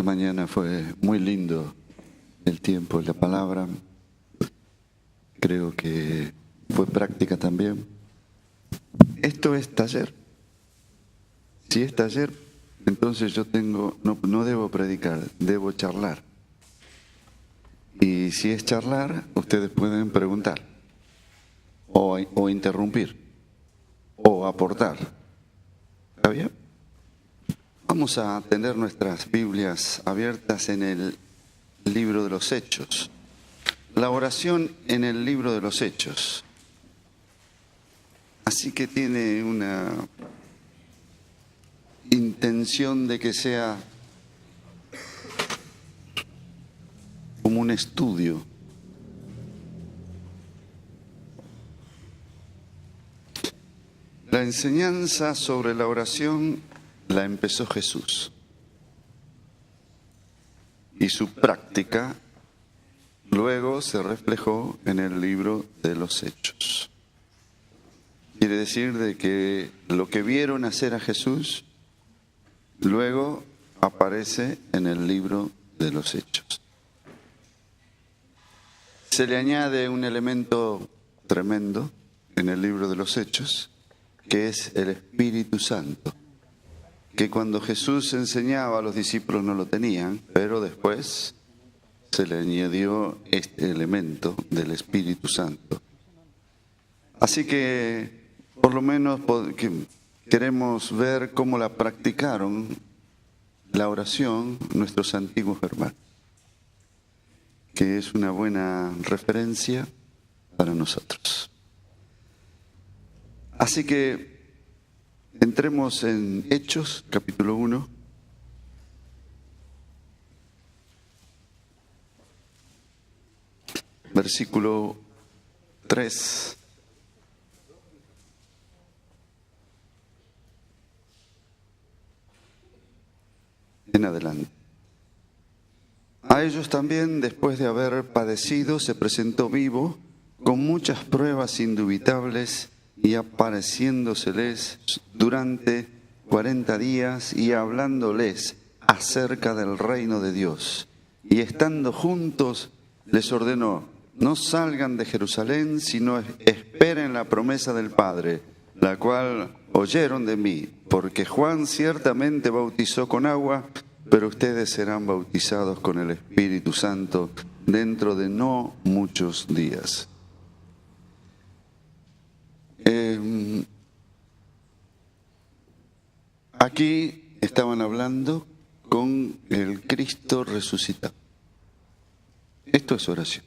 mañana fue muy lindo el tiempo, la palabra. Creo que fue práctica también. Esto es taller. Si es taller, entonces yo no debo predicar, debo charlar. Y si es charlar, ustedes pueden preguntar, o interrumpir, o aportar. ¿Está bien? Vamos a tener nuestras Biblias abiertas en el libro de los Hechos. La oración en el libro de los Hechos. Así que tiene una intención de que sea como un estudio. La enseñanza sobre la oración la empezó Jesús y su práctica luego se reflejó en el libro de los Hechos. Quiere decir de que lo que vieron hacer a Jesús luego aparece en el libro de los Hechos. Se le añade un elemento tremendo en el libro de los Hechos, que es el Espíritu Santo, que cuando Jesús enseñaba a los discípulos no lo tenían, pero después se le añadió este elemento del Espíritu Santo. Así que por lo menos queremos ver cómo la practicaron la oración nuestros antiguos hermanos, que es una buena referencia para nosotros. Así que entremos en Hechos, capítulo 1. Versículo 3. En adelante. A ellos también, después de haber padecido, se presentó vivo, con muchas pruebas indubitables, y apareciéndoseles durante 40 días y hablándoles acerca del reino de Dios. Y estando juntos, les ordenó: no salgan de Jerusalén, sino esperen la promesa del Padre, la cual oyeron de mí, porque Juan ciertamente bautizó con agua, pero ustedes serán bautizados con el Espíritu Santo dentro de no muchos días. Aquí estaban hablando con el Cristo resucitado. Esto es oración.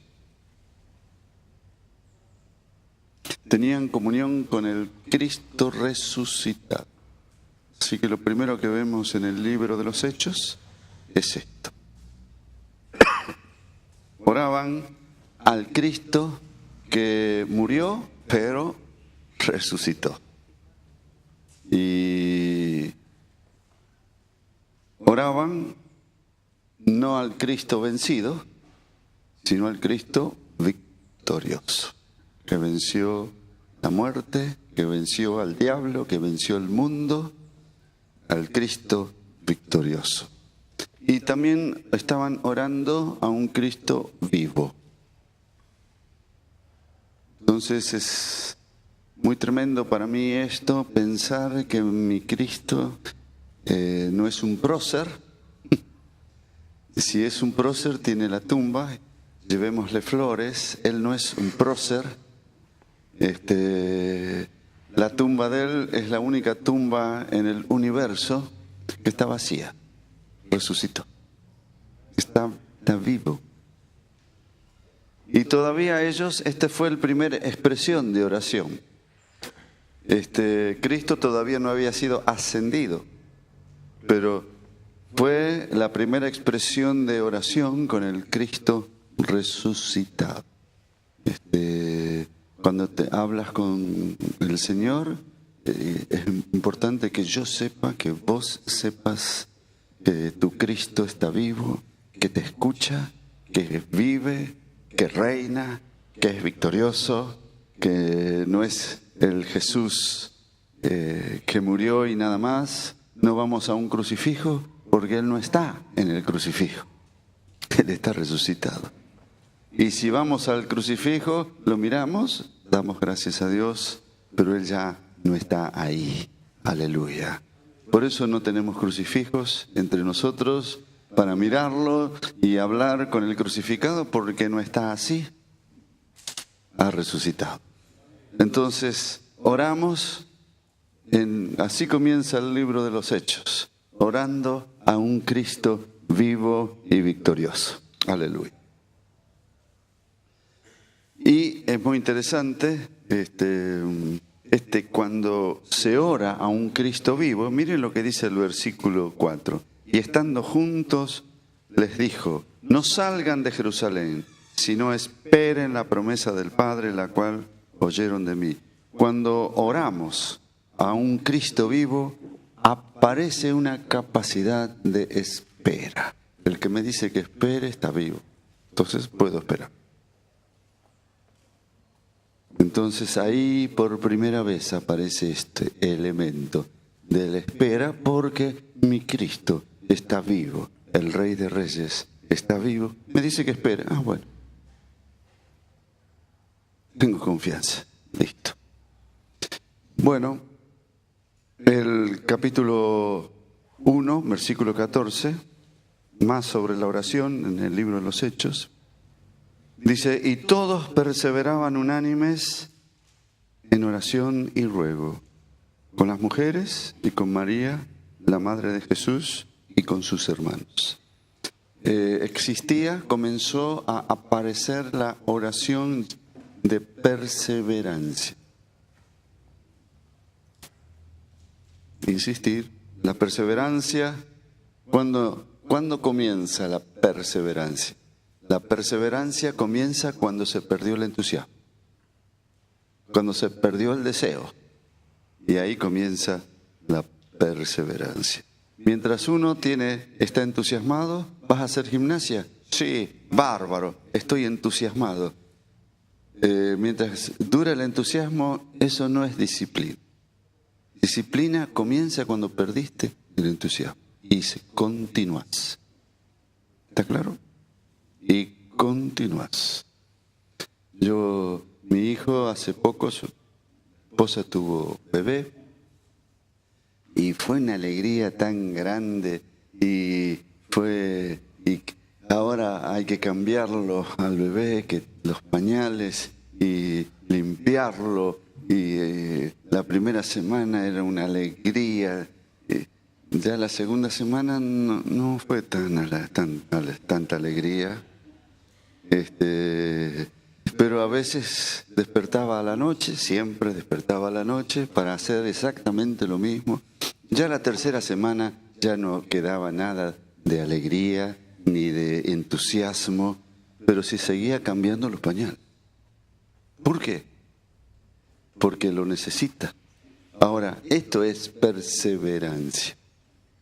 Tenían comunión con el Cristo resucitado. Así que lo primero que vemos en el libro de los Hechos es esto. Oraban al Cristo que murió, pero resucitó. Y oraban no al Cristo vencido, sino al Cristo victorioso, que venció la muerte, que venció al diablo, que venció el mundo, al Cristo victorioso. Y también estaban orando a un Cristo vivo. Entonces es muy tremendo para mí esto, pensar que mi Cristo no es un prócer. Si es un prócer, tiene la tumba, llevémosle flores. Él no es un prócer. La tumba de él es la única tumba en el universo que está vacía. Resucitó. Está vivo. Y todavía ellos, fue la primera expresión de oración. Cristo todavía no había sido ascendido, pero fue la primera expresión de oración con el Cristo resucitado. Cuando te hablas con el Señor, es importante que yo sepa, que vos sepas que tu Cristo está vivo, que te escucha, que vive, que reina, que es victorioso, que no es el Jesús que murió y nada más. No vamos a un crucifijo porque Él no está en el crucifijo. Él está resucitado. Y si vamos al crucifijo, lo miramos, damos gracias a Dios, pero Él ya no está ahí. Aleluya. Por eso no tenemos crucifijos entre nosotros para mirarlo y hablar con el crucificado, porque no está así. Ha resucitado. Entonces, oramos, así comienza el libro de los Hechos, orando a un Cristo vivo y victorioso. Aleluya. Y es muy interesante, cuando se ora a un Cristo vivo, miren lo que dice el versículo 4. Y estando juntos, les dijo, no salgan de Jerusalén, sino esperen la promesa del Padre, la cual oyeron de mí. Cuando oramos a un Cristo vivo, aparece una capacidad de espera. El que me dice que espere está vivo, entonces puedo esperar. Entonces ahí por primera vez aparece este elemento de la espera, porque mi Cristo está vivo, el Rey de Reyes está vivo. Me dice que espere. Ah, bueno. Tengo confianza. Listo. Bueno, el capítulo 1, versículo 14, más sobre la oración en el libro de los Hechos. Dice, y todos perseveraban unánimes en oración y ruego, con las mujeres y con María, la madre de Jesús, y con sus hermanos. Comenzó a aparecer la oración de perseverancia. Insistir, la perseverancia, ¿cuándo comienza la perseverancia? La perseverancia comienza cuando se perdió el entusiasmo, cuando se perdió el deseo, y ahí comienza la perseverancia. Mientras uno está entusiasmado, ¿vas a hacer gimnasia? Sí, bárbaro, estoy entusiasmado. Mientras dura el entusiasmo, eso no es disciplina. Disciplina comienza cuando perdiste el entusiasmo y continúas. ¿Está claro? Y continúas. Mi hijo hace poco, su esposa tuvo bebé y fue una alegría tan grande y ahora hay que cambiarlo al bebé, que los pañales y limpiarlo y la primera semana era una alegría. Ya la segunda semana no fue tanta alegría. Pero a veces despertaba a la noche, siempre despertaba a la noche para hacer exactamente lo mismo. Ya la tercera semana ya no quedaba nada de alegría ni de entusiasmo, pero sí seguía cambiando los pañales. ¿Por qué? Porque lo necesita. Ahora, esto es perseverancia.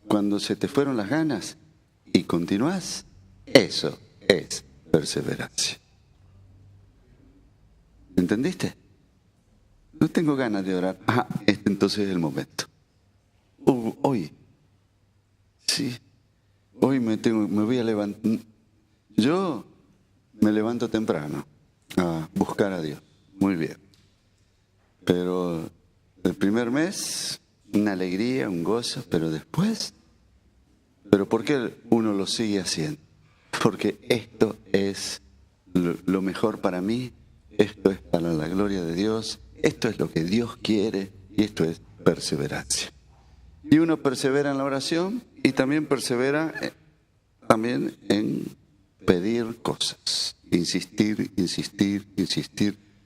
Cuando se te fueron las ganas y continúas, eso es perseverancia. ¿Entendiste? No tengo ganas de orar. Entonces es el momento. Hoy. Sí. Hoy me voy a levantar. Yo me levanto temprano a buscar a Dios. Muy bien. Pero el primer mes, una alegría, un gozo, pero después. ¿Pero por qué uno lo sigue haciendo? Porque esto es lo mejor para mí. Esto es para la gloria de Dios, esto es lo que Dios quiere y esto es perseverancia. Y uno persevera en la oración y también persevera en pedir cosas, insistir.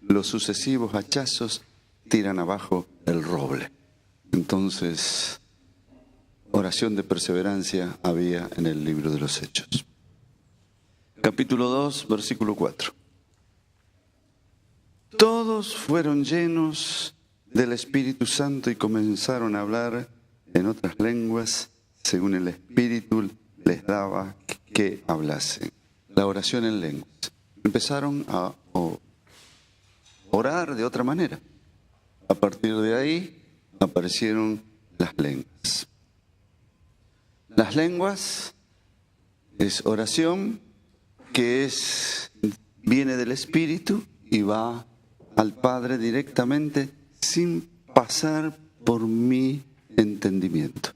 Los sucesivos hachazos tiran abajo el roble. Entonces, oración de perseverancia había en el libro de los Hechos. Capítulo 2, versículo 4. Todos fueron llenos del Espíritu Santo y comenzaron a hablar en otras lenguas, según el Espíritu les daba que hablasen. La oración en lenguas. Empezaron a orar de otra manera. A partir de ahí aparecieron las lenguas. Las lenguas es oración que viene del Espíritu y va al Padre directamente sin pasar por mi entendimiento.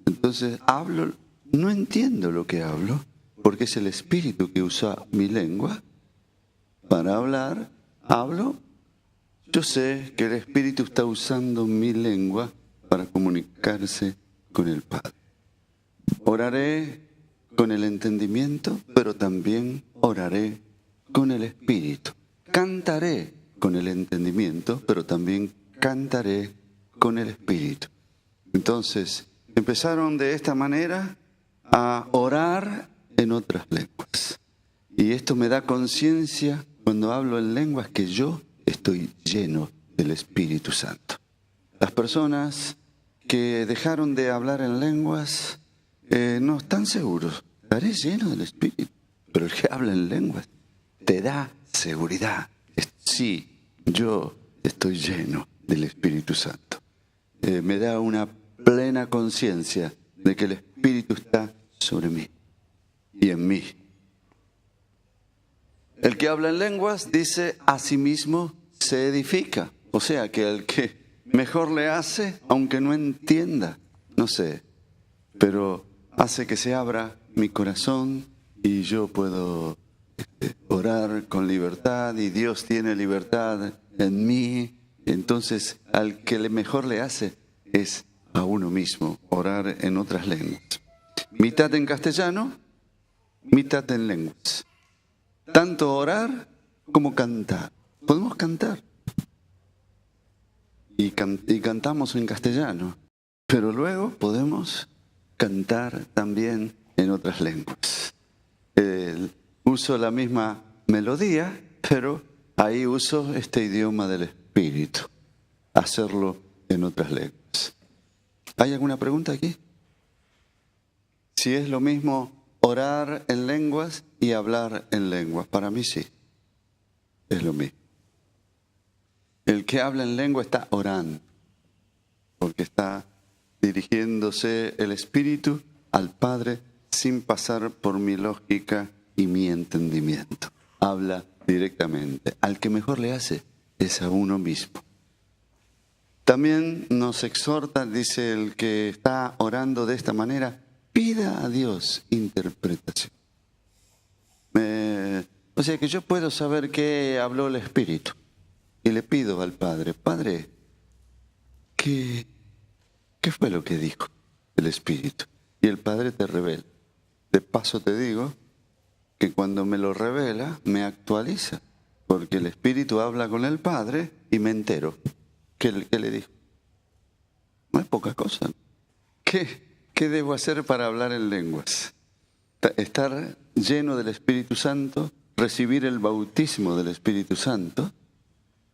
Entonces hablo, no entiendo lo que hablo, porque es el Espíritu que usa mi lengua para hablar. Hablo, yo sé que el Espíritu está usando mi lengua para comunicarse con el Padre. Oraré con el entendimiento, pero también oraré con el Espíritu. Cantaré con el entendimiento, pero también cantaré con el Espíritu. Entonces, empezaron de esta manera a orar en otras lenguas. Y esto me da conciencia cuando hablo en lenguas que yo estoy lleno del Espíritu Santo. Las personas que dejaron de hablar en lenguas no están seguros. Estaré lleno del Espíritu. Pero el que habla en lenguas te da seguridad. Sí, yo estoy lleno del Espíritu Santo. Me da una plena conciencia de que el Espíritu está sobre mí y en mí. El que habla en lenguas dice, a sí mismo se edifica. O sea, que el que mejor le hace, aunque no entienda, no sé, pero hace que se abra mi corazón y yo puedo orar con libertad y Dios tiene libertad en mí. Entonces, al que mejor le hace es a uno mismo orar en otras lenguas. Mitad en castellano, mitad en lenguas. Tanto orar como cantar. Podemos cantar. Y cantamos en castellano. Pero luego podemos cantar también en otras lenguas. Uso la misma melodía, pero ahí uso este idioma del Espíritu. Hacerlo en otras lenguas. ¿Hay alguna pregunta aquí? Si es lo mismo orar en lenguas y hablar en lenguas. Para mí sí, es lo mismo. El que habla en lengua está orando, porque está dirigiéndose el Espíritu al Padre sin pasar por mi lógica y mi entendimiento. Habla directamente. Al que mejor le hace es a uno mismo. También nos exhorta, dice el que está orando de esta manera, pida a Dios interpretación. O sea que yo puedo saber qué habló el Espíritu y le pido al Padre, Padre, ¿qué fue lo que dijo el Espíritu? Y el Padre te revela. De paso te digo que cuando me lo revela, me actualiza, porque el Espíritu habla con el Padre y me entero. ¿Qué le dijo? No es poca cosa. ¿Qué debo hacer para hablar en lenguas? Estar lleno del Espíritu Santo, recibir el bautismo del Espíritu Santo,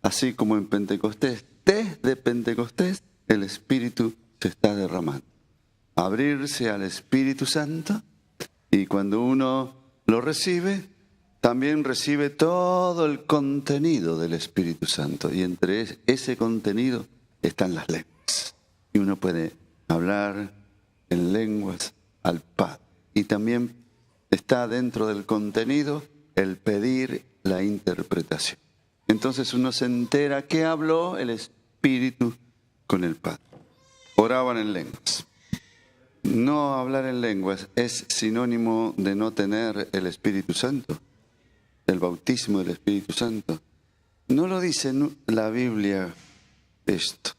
así como en Pentecostés. Desde Pentecostés el Espíritu se está derramando. Abrirse al Espíritu Santo y cuando uno lo recibe, también recibe todo el contenido del Espíritu Santo. Y entre ese contenido están las lenguas. Y uno puede hablar en lenguas al Padre. Y también está dentro del contenido el pedir la interpretación. Entonces uno se entera que habló el Espíritu con el Padre. Oraban en lenguas. No hablar en lenguas es sinónimo de no tener el Espíritu Santo, el bautismo del Espíritu Santo. No lo dice la Biblia esto,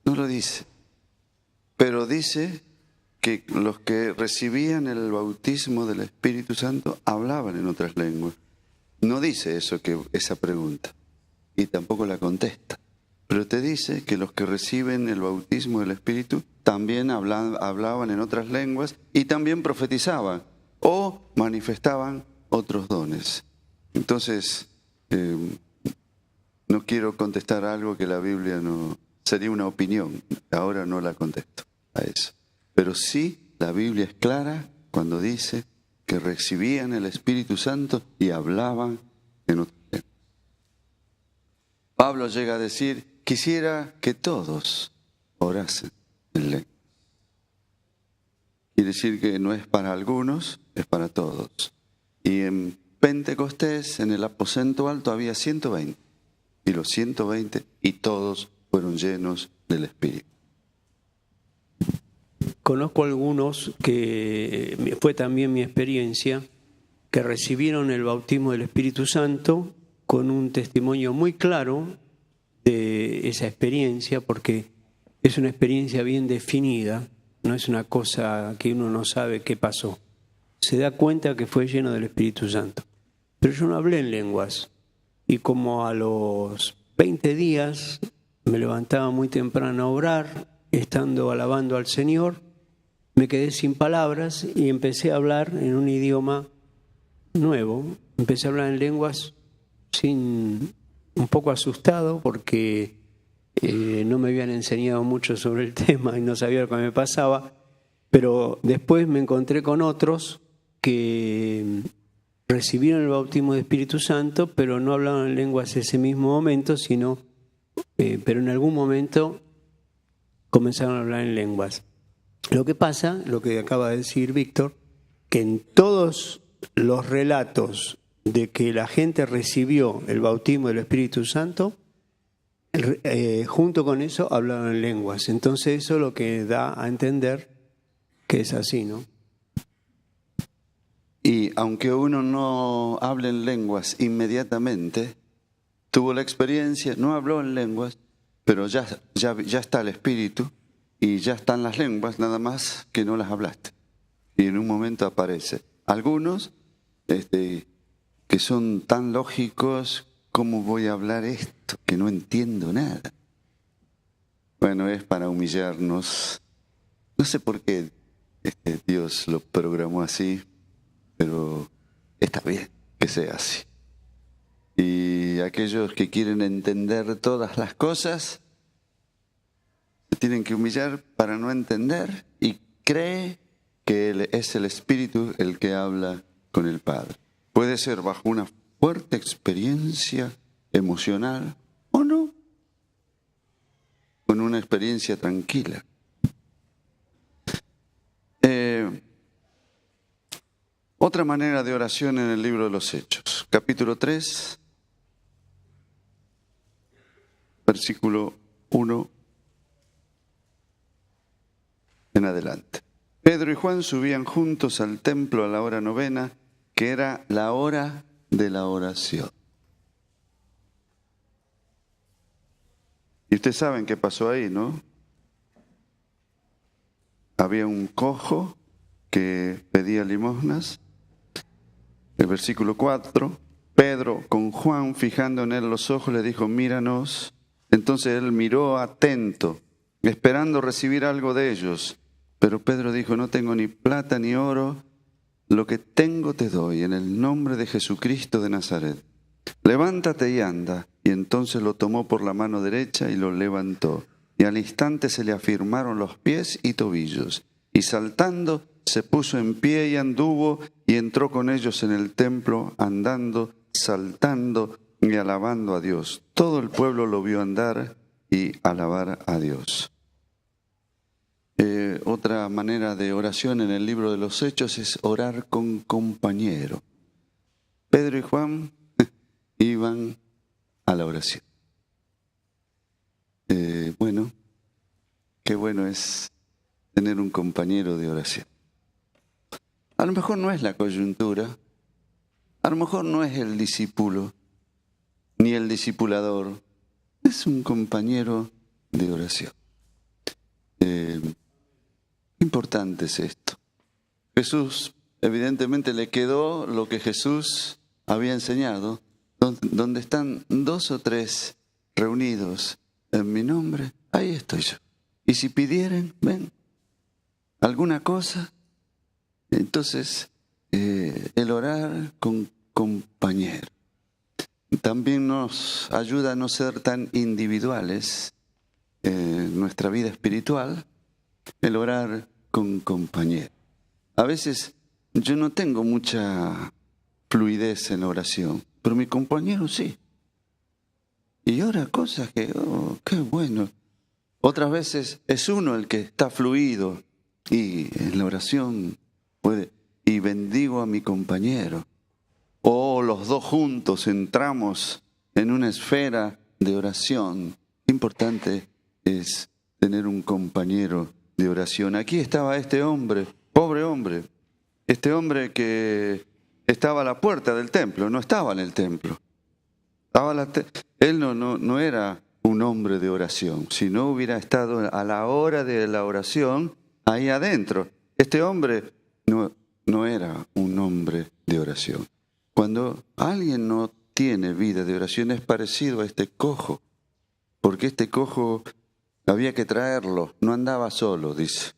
no lo dice. Pero dice que los que recibían el bautismo del Espíritu Santo hablaban en otras lenguas. No dice eso, esa pregunta, y tampoco la contesta. Pero te dice que los que reciben el bautismo del Espíritu también hablaban en otras lenguas y también profetizaban o manifestaban otros dones. Entonces, no quiero contestar algo que la Biblia no... Sería una opinión, ahora no la contesto a eso. Pero sí, la Biblia es clara cuando dice que recibían el Espíritu Santo y hablaban en otras lenguas. Pablo llega a decir, quisiera que todos orasen en lenguas. quiere decir que no es para algunos, es para todos. Y en Pentecostés, en el aposento alto, había 120. Y los 120, y todos fueron llenos del Espíritu. Conozco algunos que fue también mi experiencia, que recibieron el bautismo del Espíritu Santo con un testimonio muy claro de esa experiencia, porque es una experiencia bien definida, no es una cosa que uno no sabe qué pasó. Se da cuenta que fue lleno del Espíritu Santo. Pero yo no hablé en lenguas, y como a los 20 días me levantaba muy temprano a orar, estando alabando al Señor, me quedé sin palabras y empecé a hablar en un idioma nuevo. Empecé a hablar en lenguas un poco asustado porque no me habían enseñado mucho sobre el tema y no sabía lo que me pasaba, pero después me encontré con otros que recibieron el bautismo de Espíritu Santo, pero no hablaban en lenguas ese mismo momento, pero en algún momento comenzaron a hablar en lenguas. Lo que pasa, lo que acaba de decir Víctor, que en todos los relatos de que la gente recibió el bautismo del Espíritu Santo, junto con eso hablaban en lenguas. Entonces eso es lo que da a entender que es así, ¿no? Y aunque uno no hable en lenguas inmediatamente, tuvo la experiencia, no habló en lenguas, pero ya está el Espíritu y ya están las lenguas, nada más que no las hablaste. Y en un momento aparece. Algunos que son tan lógicos, ¿cómo voy a hablar esto? Que no entiendo nada. Bueno, es para humillarnos. No sé por qué Dios lo programó así, pero está bien que sea así. Y aquellos que quieren entender todas las cosas, se tienen que humillar para no entender y cree que es el Espíritu el que habla con el Padre. Puede ser bajo una fuerte experiencia emocional o no, con una experiencia tranquila. Otra manera de oración en el libro de los Hechos, capítulo 3, versículo 1 en adelante. Pedro y Juan subían juntos al templo a la hora 9, que era la hora de la oración. Y ustedes saben qué pasó ahí, ¿no? Había un cojo que pedía limosnas. El versículo 4, Pedro con Juan fijando en él los ojos le dijo, míranos. Entonces él miró atento, esperando recibir algo de ellos. Pero Pedro dijo, no tengo ni plata ni oro, lo que tengo te doy en el nombre de Jesucristo de Nazaret. Levántate y anda. Y entonces lo tomó por la mano derecha y lo levantó. Y al instante se le afirmaron los pies y tobillos. Y saltando se puso en pie y anduvo y entró con ellos en el templo, andando, saltando y alabando a Dios. Todo el pueblo lo vio andar y alabar a Dios. Otra manera de oración en el libro de los Hechos es orar con compañero. Pedro y Juan iban a la oración. Bueno, qué bueno es tener un compañero de oración. A lo mejor no es la coyuntura, a lo mejor no es el discípulo, ni el discipulador, es un compañero de oración. Importante es esto. Jesús, evidentemente le quedó lo que Jesús había enseñado, donde están 2 o 3 reunidos en mi nombre, ahí estoy yo. Y si pidieren, ven, alguna cosa, entonces el orar con compañero. También nos ayuda a no ser tan individuales en nuestra vida espiritual, el orar con compañero. A veces yo no tengo mucha fluidez en la oración, pero mi compañero sí. Y ora cosas que, qué bueno. Otras veces es uno el que está fluido Y en la oración puede, y bendigo a mi compañero. O los dos juntos entramos en una esfera de oración. Importante es tener un compañero de oración. Aquí estaba este hombre, pobre hombre, este hombre que estaba a la puerta del templo, no estaba en el templo. Él no era un hombre de oración, si no hubiera estado a la hora de la oración ahí adentro. Este hombre no era un hombre de oración. Cuando alguien no tiene vida de oración es parecido a este cojo, porque este cojo había que traerlo, no andaba solo, dice.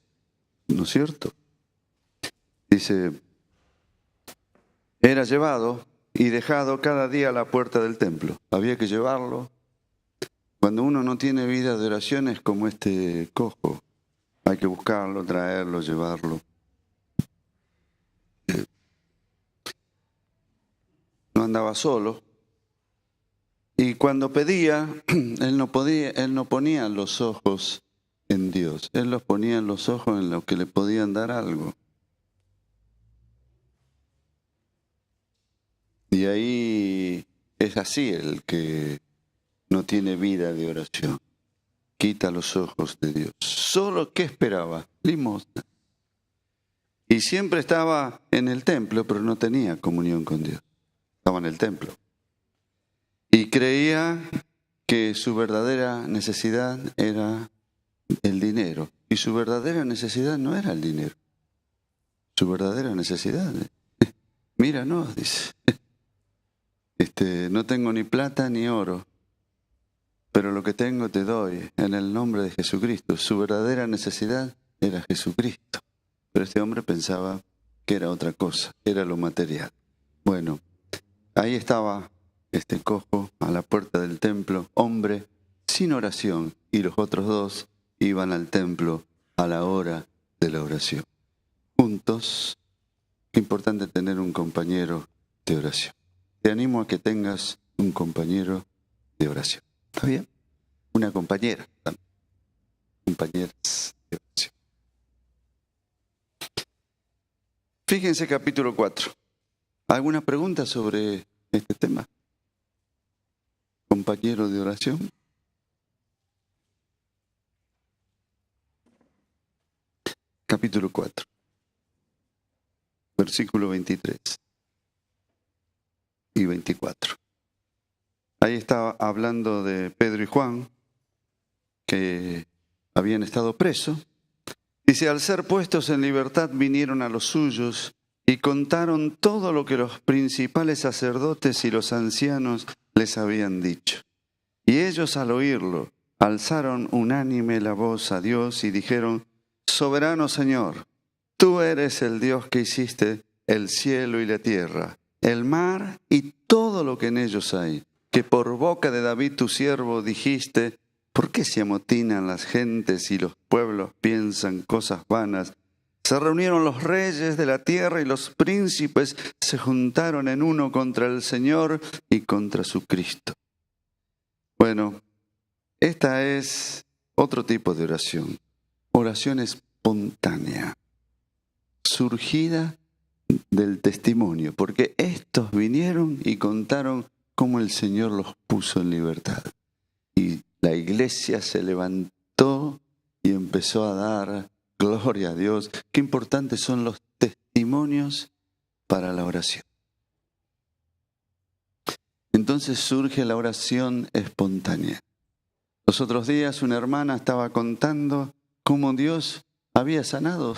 ¿No es cierto? Dice, era llevado y dejado cada día a la puerta del templo. Había que llevarlo. Cuando uno no tiene vida de oración es como este cojo. Hay que buscarlo, traerlo, llevarlo. No andaba solo. Y cuando pedía, él no ponía los ojos en Dios. Él los ponía los ojos en lo que le podían dar algo. Y ahí es así el que no tiene vida de oración. Quita los ojos de Dios. ¿Solo qué esperaba? Limosna. Y siempre estaba en el templo, pero no tenía comunión con Dios. Estaba en el templo. Y creía que su verdadera necesidad era el dinero. Y su verdadera necesidad no era el dinero. Su verdadera necesidad. Míranos, dice. No tengo ni plata ni oro, pero lo que tengo te doy en el nombre de Jesucristo. Su verdadera necesidad era Jesucristo. Pero este hombre pensaba que era otra cosa, era lo material. Bueno, ahí estaba este cojo a la puerta del templo, hombre sin oración, y los otros dos iban al templo a la hora de la oración. Juntos, qué importante tener un compañero de oración. Te animo a que tengas un compañero de oración. ¿Está bien? Una compañera también. Compañeras de oración. Fíjense capítulo 4. ¿Alguna pregunta sobre este tema? Compañero de oración. Capítulo 4. Versículo 23 y 24. Ahí estaba hablando de Pedro y Juan, que habían estado presos. Dice, al ser puestos en libertad vinieron a los suyos y contaron todo lo que los principales sacerdotes y los ancianos les habían dicho. Y ellos al oírlo alzaron unánime la voz a Dios y dijeron, Soberano Señor, tú eres el Dios que hiciste el cielo y la tierra, el mar y todo lo que en ellos hay, que por boca de David tu siervo dijiste, ¿por qué se amotinan las gentes y los pueblos piensan cosas vanas? Se reunieron los reyes de la tierra y los príncipes se juntaron en uno contra el Señor y contra su Cristo. Bueno, esta es otro tipo de oración. Oración espontánea, surgida del testimonio, porque estos vinieron y contaron cómo el Señor los puso en libertad. Y la iglesia se levantó y empezó a dar gloria a Dios. Qué importantes son los testimonios para la oración. Entonces surge la oración espontánea. Los otros días una hermana estaba contando cómo Dios había sanado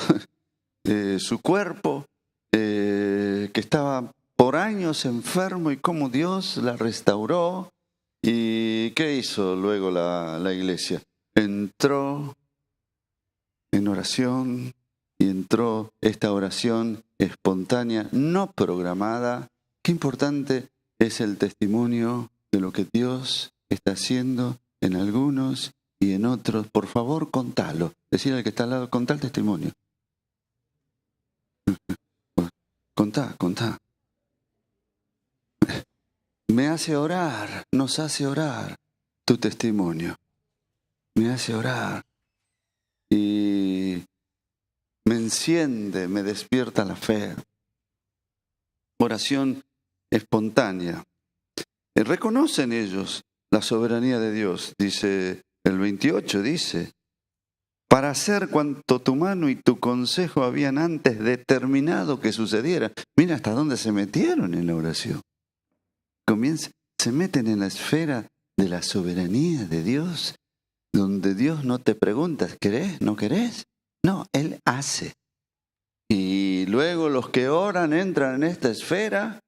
su cuerpo, que estaba por años enfermo, y cómo Dios la restauró. ¿Y qué hizo luego la iglesia? Entró en oración, y entró esta oración espontánea, no programada. Qué importante es el testimonio de lo que Dios está haciendo en algunos y en otros. Por favor, contalo. Decirle al que está al lado, contá el testimonio. Contá. Me hace orar, nos hace orar tu testimonio. Me hace orar. Y me enciende, me despierta la fe. Oración espontánea. Reconocen ellos la soberanía de Dios, dice el 28, dice, para hacer cuanto tu mano y tu consejo habían antes determinado que sucediera. Mira hasta dónde se metieron en la oración. Se meten en la esfera de la soberanía de Dios, donde Dios no te pregunta, ¿querés? ¿No querés? No, Él hace. Y luego los que oran entran en esta esfera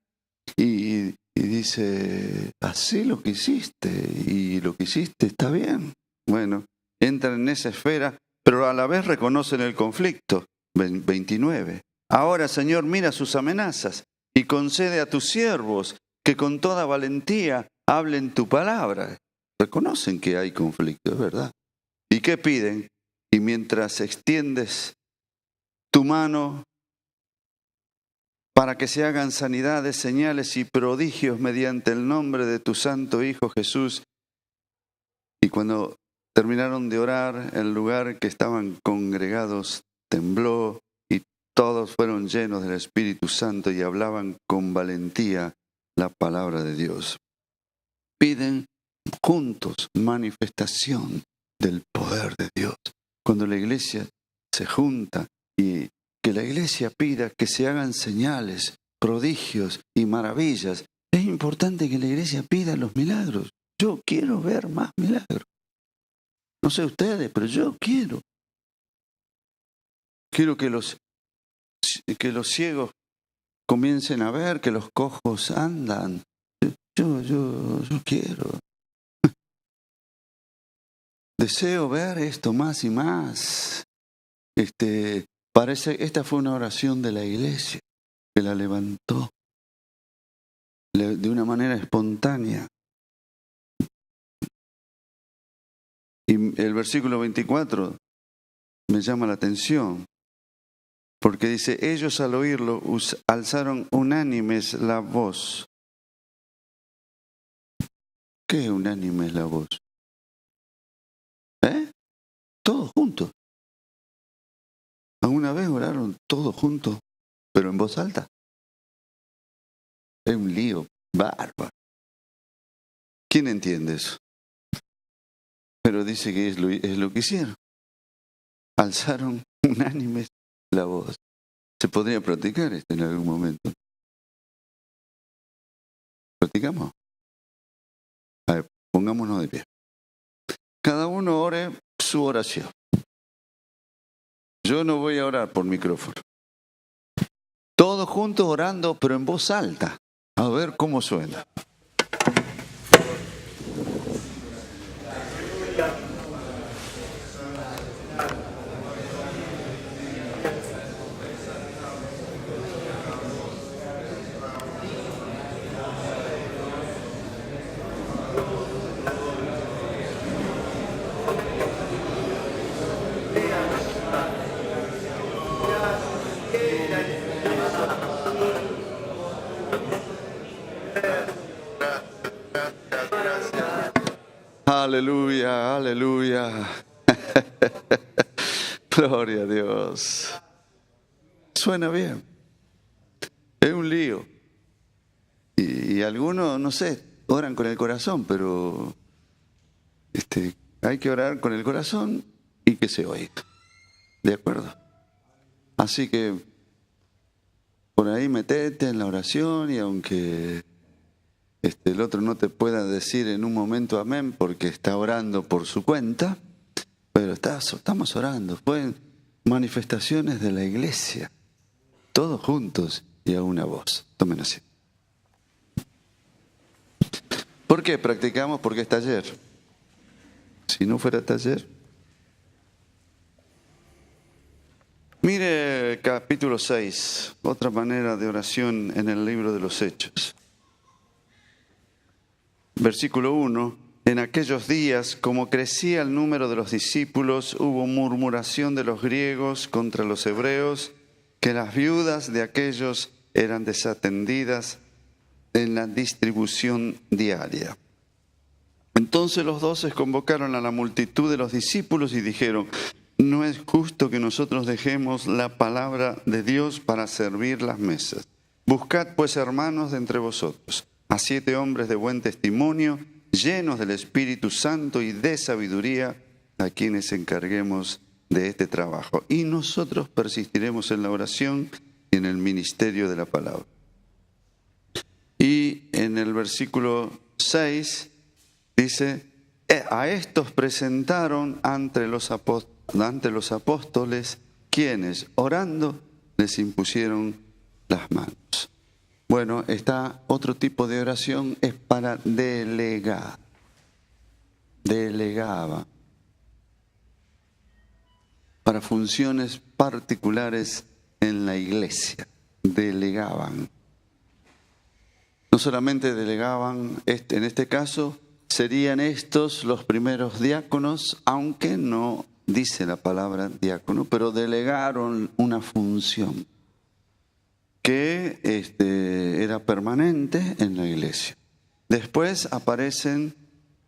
y dice, así lo que hiciste, y lo que hiciste está bien. Bueno, entran en esa esfera, pero a la vez reconocen el conflicto. 29. Ahora, Señor, mira sus amenazas y concede a tus siervos que con toda valentía hablen tu palabra. Reconocen que hay conflicto, es verdad. ¿Y qué piden? Y mientras extiendes tu mano para que se hagan sanidades, señales y prodigios mediante el nombre de tu santo Hijo Jesús. Y cuando terminaron de orar, el lugar que estaban congregados tembló y todos fueron llenos del Espíritu Santo y hablaban con valentía la palabra de Dios. Piden juntos manifestación del poder de Dios. Cuando la iglesia se junta y que la iglesia pida que se hagan señales, prodigios y maravillas, es importante que la iglesia pida los milagros. Yo quiero ver más milagros. No sé ustedes, pero yo quiero. Quiero que los ciegos comiencen a ver, que los cojos andan. Yo quiero. Deseo ver esto más y más. Esta fue una oración de la iglesia que la levantó de una manera espontánea. Y el versículo 24 me llama la atención, porque dice, ellos al oírlo alzaron unánimes la voz. ¿Qué unánime es la voz? Todos juntos. ¿Alguna vez oraron todos juntos, pero en voz alta? Es un lío bárbaro. ¿Quién entiende eso? Pero dice que es lo que hicieron. Alzaron unánimes la voz. ¿Se podría practicar esto en algún momento? ¿Practicamos? A ver, pongámonos de pie. Cada uno ore su oración. Yo no voy a orar por micrófono. Todos juntos orando, pero en voz alta. A ver cómo suena. Aleluya, aleluya. Gloria a Dios. Suena bien. Es un lío. Y algunos, no sé, oran con el corazón, pero hay que orar con el corazón y que se oiga. ¿De acuerdo? Así que por ahí metete en la oración y aunque el otro no te pueda decir en un momento amén porque está orando por su cuenta, pero estamos orando. Fueron manifestaciones de la iglesia, todos juntos y a una voz. Tomen así. ¿Por qué practicamos? Porque es taller. Si no fuera taller. Mire capítulo 6, otra manera de oración en el libro de los Hechos. Versículo 1, en aquellos días, como crecía el número de los discípulos, hubo murmuración de los griegos contra los hebreos, que las viudas de aquellos eran desatendidas en la distribución diaria. Entonces los 12 convocaron a la multitud de los discípulos y dijeron, no es justo que nosotros dejemos la palabra de Dios para servir las mesas. Buscad pues, hermanos, de entre vosotros a 7 hombres de buen testimonio, llenos del Espíritu Santo y de sabiduría, a quienes encarguemos de este trabajo. Y nosotros persistiremos en la oración y en el ministerio de la palabra. Y en el versículo 6 dice: a estos presentaron ante los apóstoles, quienes, orando, les impusieron las manos. Bueno, está otro tipo de oración, es para delegar. Delegaba para funciones particulares en la iglesia. Delegaban. No solamente delegaban, en este caso serían estos los primeros diáconos, aunque no dice la palabra diácono, pero delegaron una función que era permanente en la iglesia. Después aparecen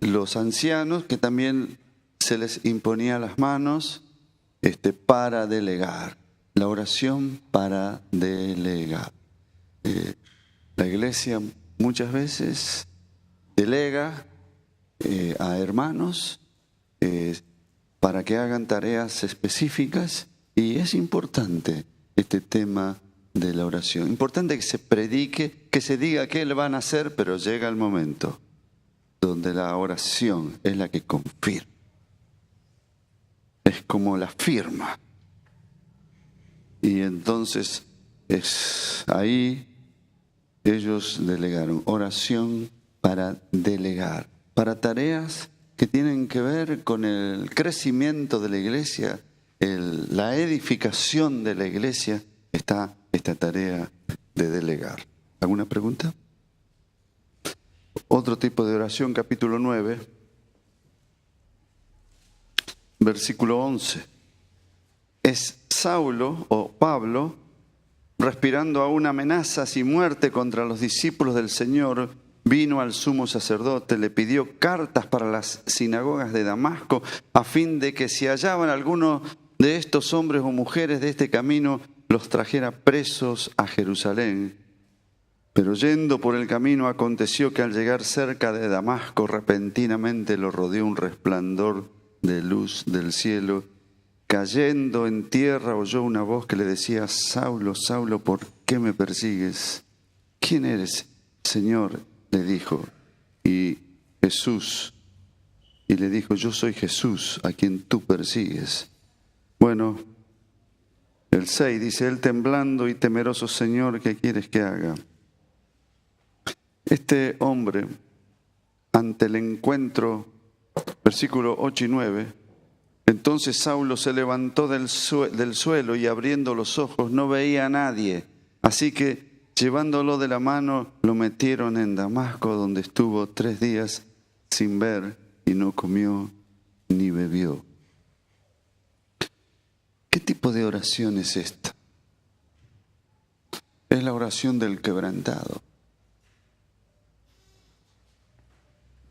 los ancianos, que también se les imponía las manos para delegar, la oración para delegar. La iglesia muchas veces delega a hermanos para que hagan tareas específicas, y es importante este tema de la oración. Importante que se predique, que se diga qué le van a hacer, pero llega el momento donde la oración es la que confirma. Es como la firma. Y entonces ahí ellos delegaron. Oración para delegar, para tareas que tienen que ver con el crecimiento de la iglesia, la edificación de la iglesia. Está esta tarea de delegar. ¿Alguna pregunta? Otro tipo de oración, capítulo 9, versículo 11. Es Saulo o Pablo respirando aún amenazas y muerte contra los discípulos del Señor. Vino al sumo sacerdote, le pidió cartas para las sinagogas de Damasco, a fin de que si hallaban alguno de estos hombres o mujeres de este camino, los trajera presos a Jerusalén. Pero yendo por el camino, aconteció que al llegar cerca de Damasco, repentinamente lo rodeó un resplandor de luz del cielo. Cayendo en tierra, oyó una voz que le decía: Saulo, Saulo, ¿por qué me persigues? ¿Quién eres, Señor?, le dijo. Y le dijo: yo soy Jesús, a quien tú persigues. Bueno, el 6 dice: él temblando y temeroso: Señor, ¿qué quieres que haga? Este hombre, ante el encuentro, versículos 8 y 9, entonces Saulo se levantó del suelo y abriendo los ojos no veía a nadie. Así que, llevándolo de la mano, lo metieron en Damasco, donde estuvo 3 días sin ver y no comió ni bebió. ¿Qué tipo de oración es esta? Es la oración del quebrantado.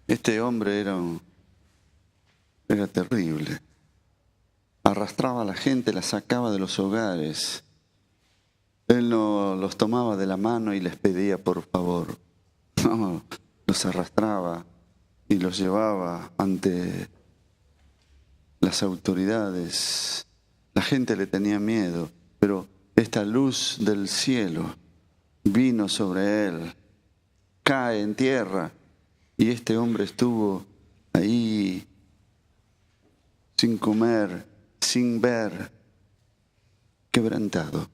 Este hombre era terrible. Arrastraba a la gente, la sacaba de los hogares. Él no los tomaba de la mano y les pedía por favor. No, los arrastraba y los llevaba ante las autoridades. La gente le tenía miedo, pero esta luz del cielo vino sobre él, cae en tierra, y este hombre estuvo ahí sin comer, sin ver, quebrantado,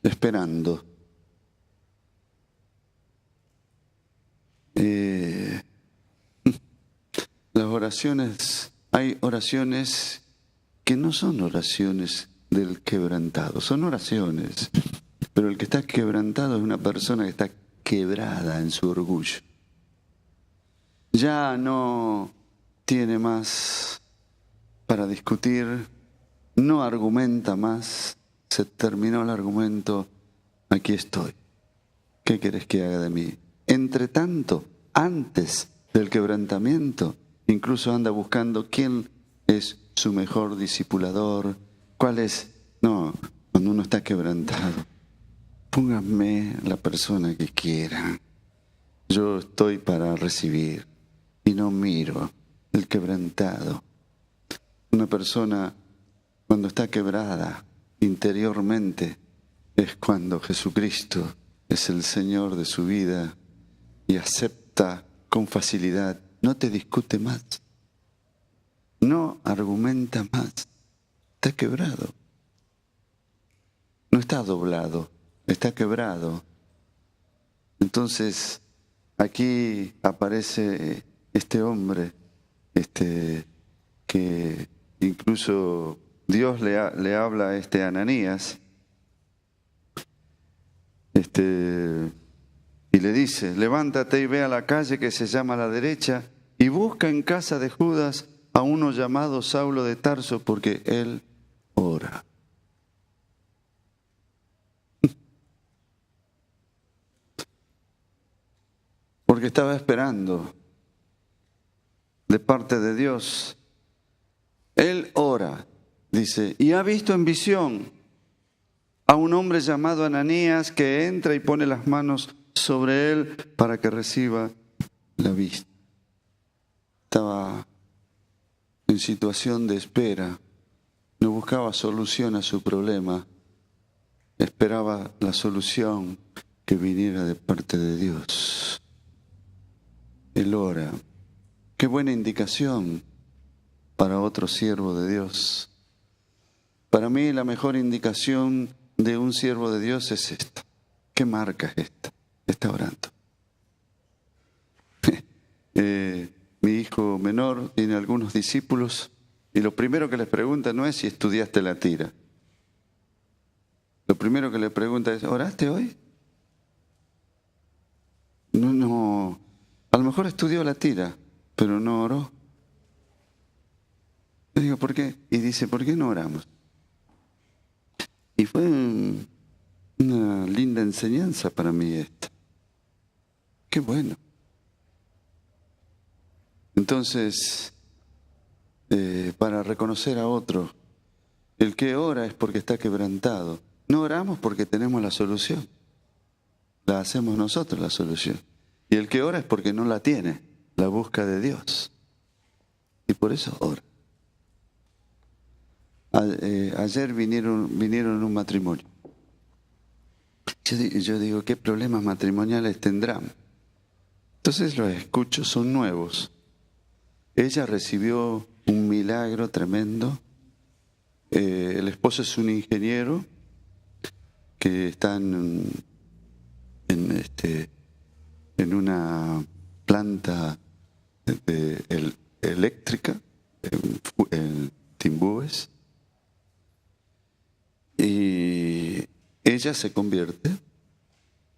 esperando. Las oraciones, hay oraciones que no son oraciones del quebrantado, son oraciones, pero el que está quebrantado es una persona que está quebrada en su orgullo. Ya no tiene más para discutir, no argumenta más, se terminó el argumento, aquí estoy. ¿Qué querés que haga de mí? Entre tanto, antes del quebrantamiento, incluso anda buscando quién es su mejor discipulador? ¿Cuál es? No, cuando uno está quebrantado, pónganme la persona que quiera. Yo estoy para recibir y no miro el quebrantado. Una persona cuando está quebrada interiormente es cuando Jesucristo es el Señor de su vida y acepta con facilidad. No te discute más, no argumenta más, está quebrado. No está doblado, está quebrado. Entonces, aquí aparece este hombre, que incluso Dios le habla a Ananías, y le dice: levántate y ve a la calle que se llama a la derecha y busca en casa de Judas a uno llamado Saulo de Tarso, porque él ora. Porque estaba esperando de parte de Dios. Él ora, dice, y ha visto en visión a un hombre llamado Ananías que entra y pone las manos sobre él para que reciba la vista. Estaba en situación de espera, no buscaba solución a su problema, esperaba la solución que viniera de parte de Dios. Él ora. Qué buena indicación para otro siervo de Dios. Para mí la mejor indicación de un siervo de Dios es esta. ¿Qué marca es esta? Está orando. Mi hijo menor tiene algunos discípulos y lo primero que les pregunta no es si estudiaste la tira. Lo primero que le pregunta es: ¿oraste hoy? No. A lo mejor estudió la tira, pero no oró. Le digo: ¿por qué? Y dice: ¿por qué no oramos? Y fue una linda enseñanza para mí esta. Qué bueno. Entonces, para reconocer a otro, el que ora es porque está quebrantado. No oramos porque tenemos la solución. La hacemos nosotros la solución. Y el que ora es porque no la tiene, la busca de Dios. Y por eso ora. Ayer vinieron en un matrimonio. Yo digo, ¿qué problemas matrimoniales tendrán? Entonces los escucho, son nuevos. Ella recibió un milagro tremendo. El esposo es un ingeniero que está en una planta eléctrica en Timbúes. Y ella se convierte,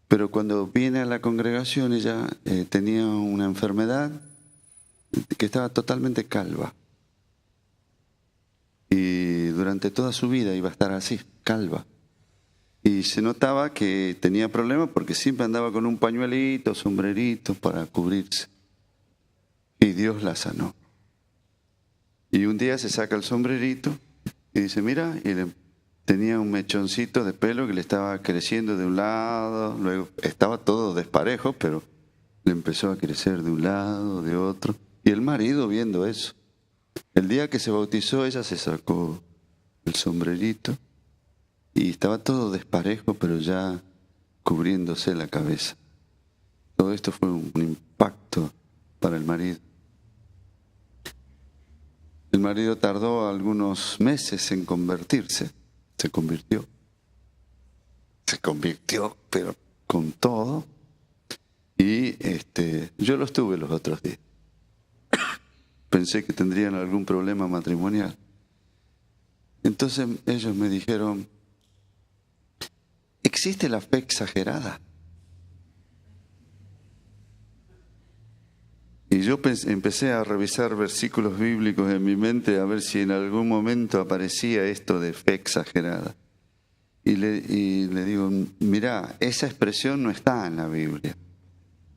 pero cuando viene a la congregación ella tenía una enfermedad que estaba totalmente calva. Y durante toda su vida iba a estar así, calva. Y se notaba que tenía problemas porque siempre andaba con un pañuelito, sombrerito para cubrirse. Y Dios la sanó. Y un día se saca el sombrerito y dice: mira, y tenía un mechoncito de pelo que le estaba creciendo de un lado, luego estaba todo desparejo, pero le empezó a crecer de un lado, de otro. Y el marido viendo eso. El día que se bautizó ella se sacó el sombrerito y estaba todo desparejo, pero ya cubriéndose la cabeza. Todo esto fue un impacto para el marido. El marido tardó algunos meses en convertirse. Se convirtió, pero con todo. Y yo los tuve los otros días. Pensé que tendrían algún problema matrimonial. Entonces ellos me dijeron: ¿existe la fe exagerada? Y yo empecé a revisar versículos bíblicos en mi mente a ver si en algún momento aparecía esto de fe exagerada. Y le digo: mirá, esa expresión no está en la Biblia.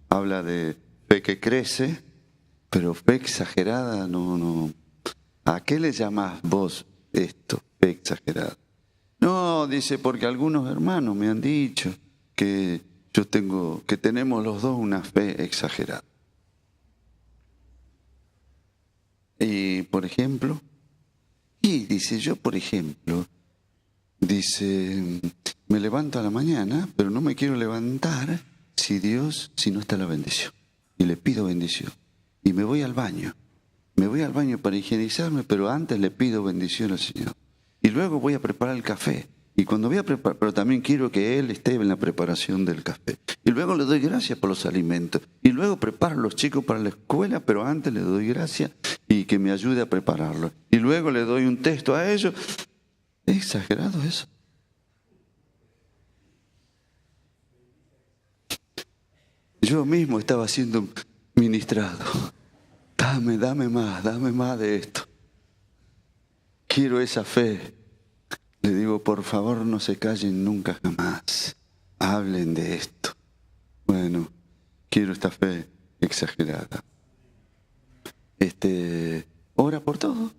Habla de fe que crece, pero fe exagerada no. ¿a qué le llamás vos esto, fe exagerada? No, dice, porque algunos hermanos me han dicho que que tenemos los dos una fe exagerada. Y, por ejemplo, dice, yo, por ejemplo, dice, me levanto a la mañana, pero no me quiero levantar si no está la bendición. Y le pido bendición. Y me voy al baño. Me voy al baño para higienizarme, pero antes le pido bendición al Señor. Y luego voy a preparar el café. Y cuando voy a preparar, pero también quiero que Él esté en la preparación del café. Y luego le doy gracias por los alimentos. Y luego preparo a los chicos para la escuela, pero antes le doy gracias y que me ayude a prepararlo. Y luego le doy un texto a ellos. ¿Es exagerado eso? Yo mismo estaba siendo ministrado. Dame más de esto. Quiero esa fe. Le digo, por favor, no se callen nunca jamás. Hablen de esto. Bueno, quiero esta fe exagerada. Ora por todo.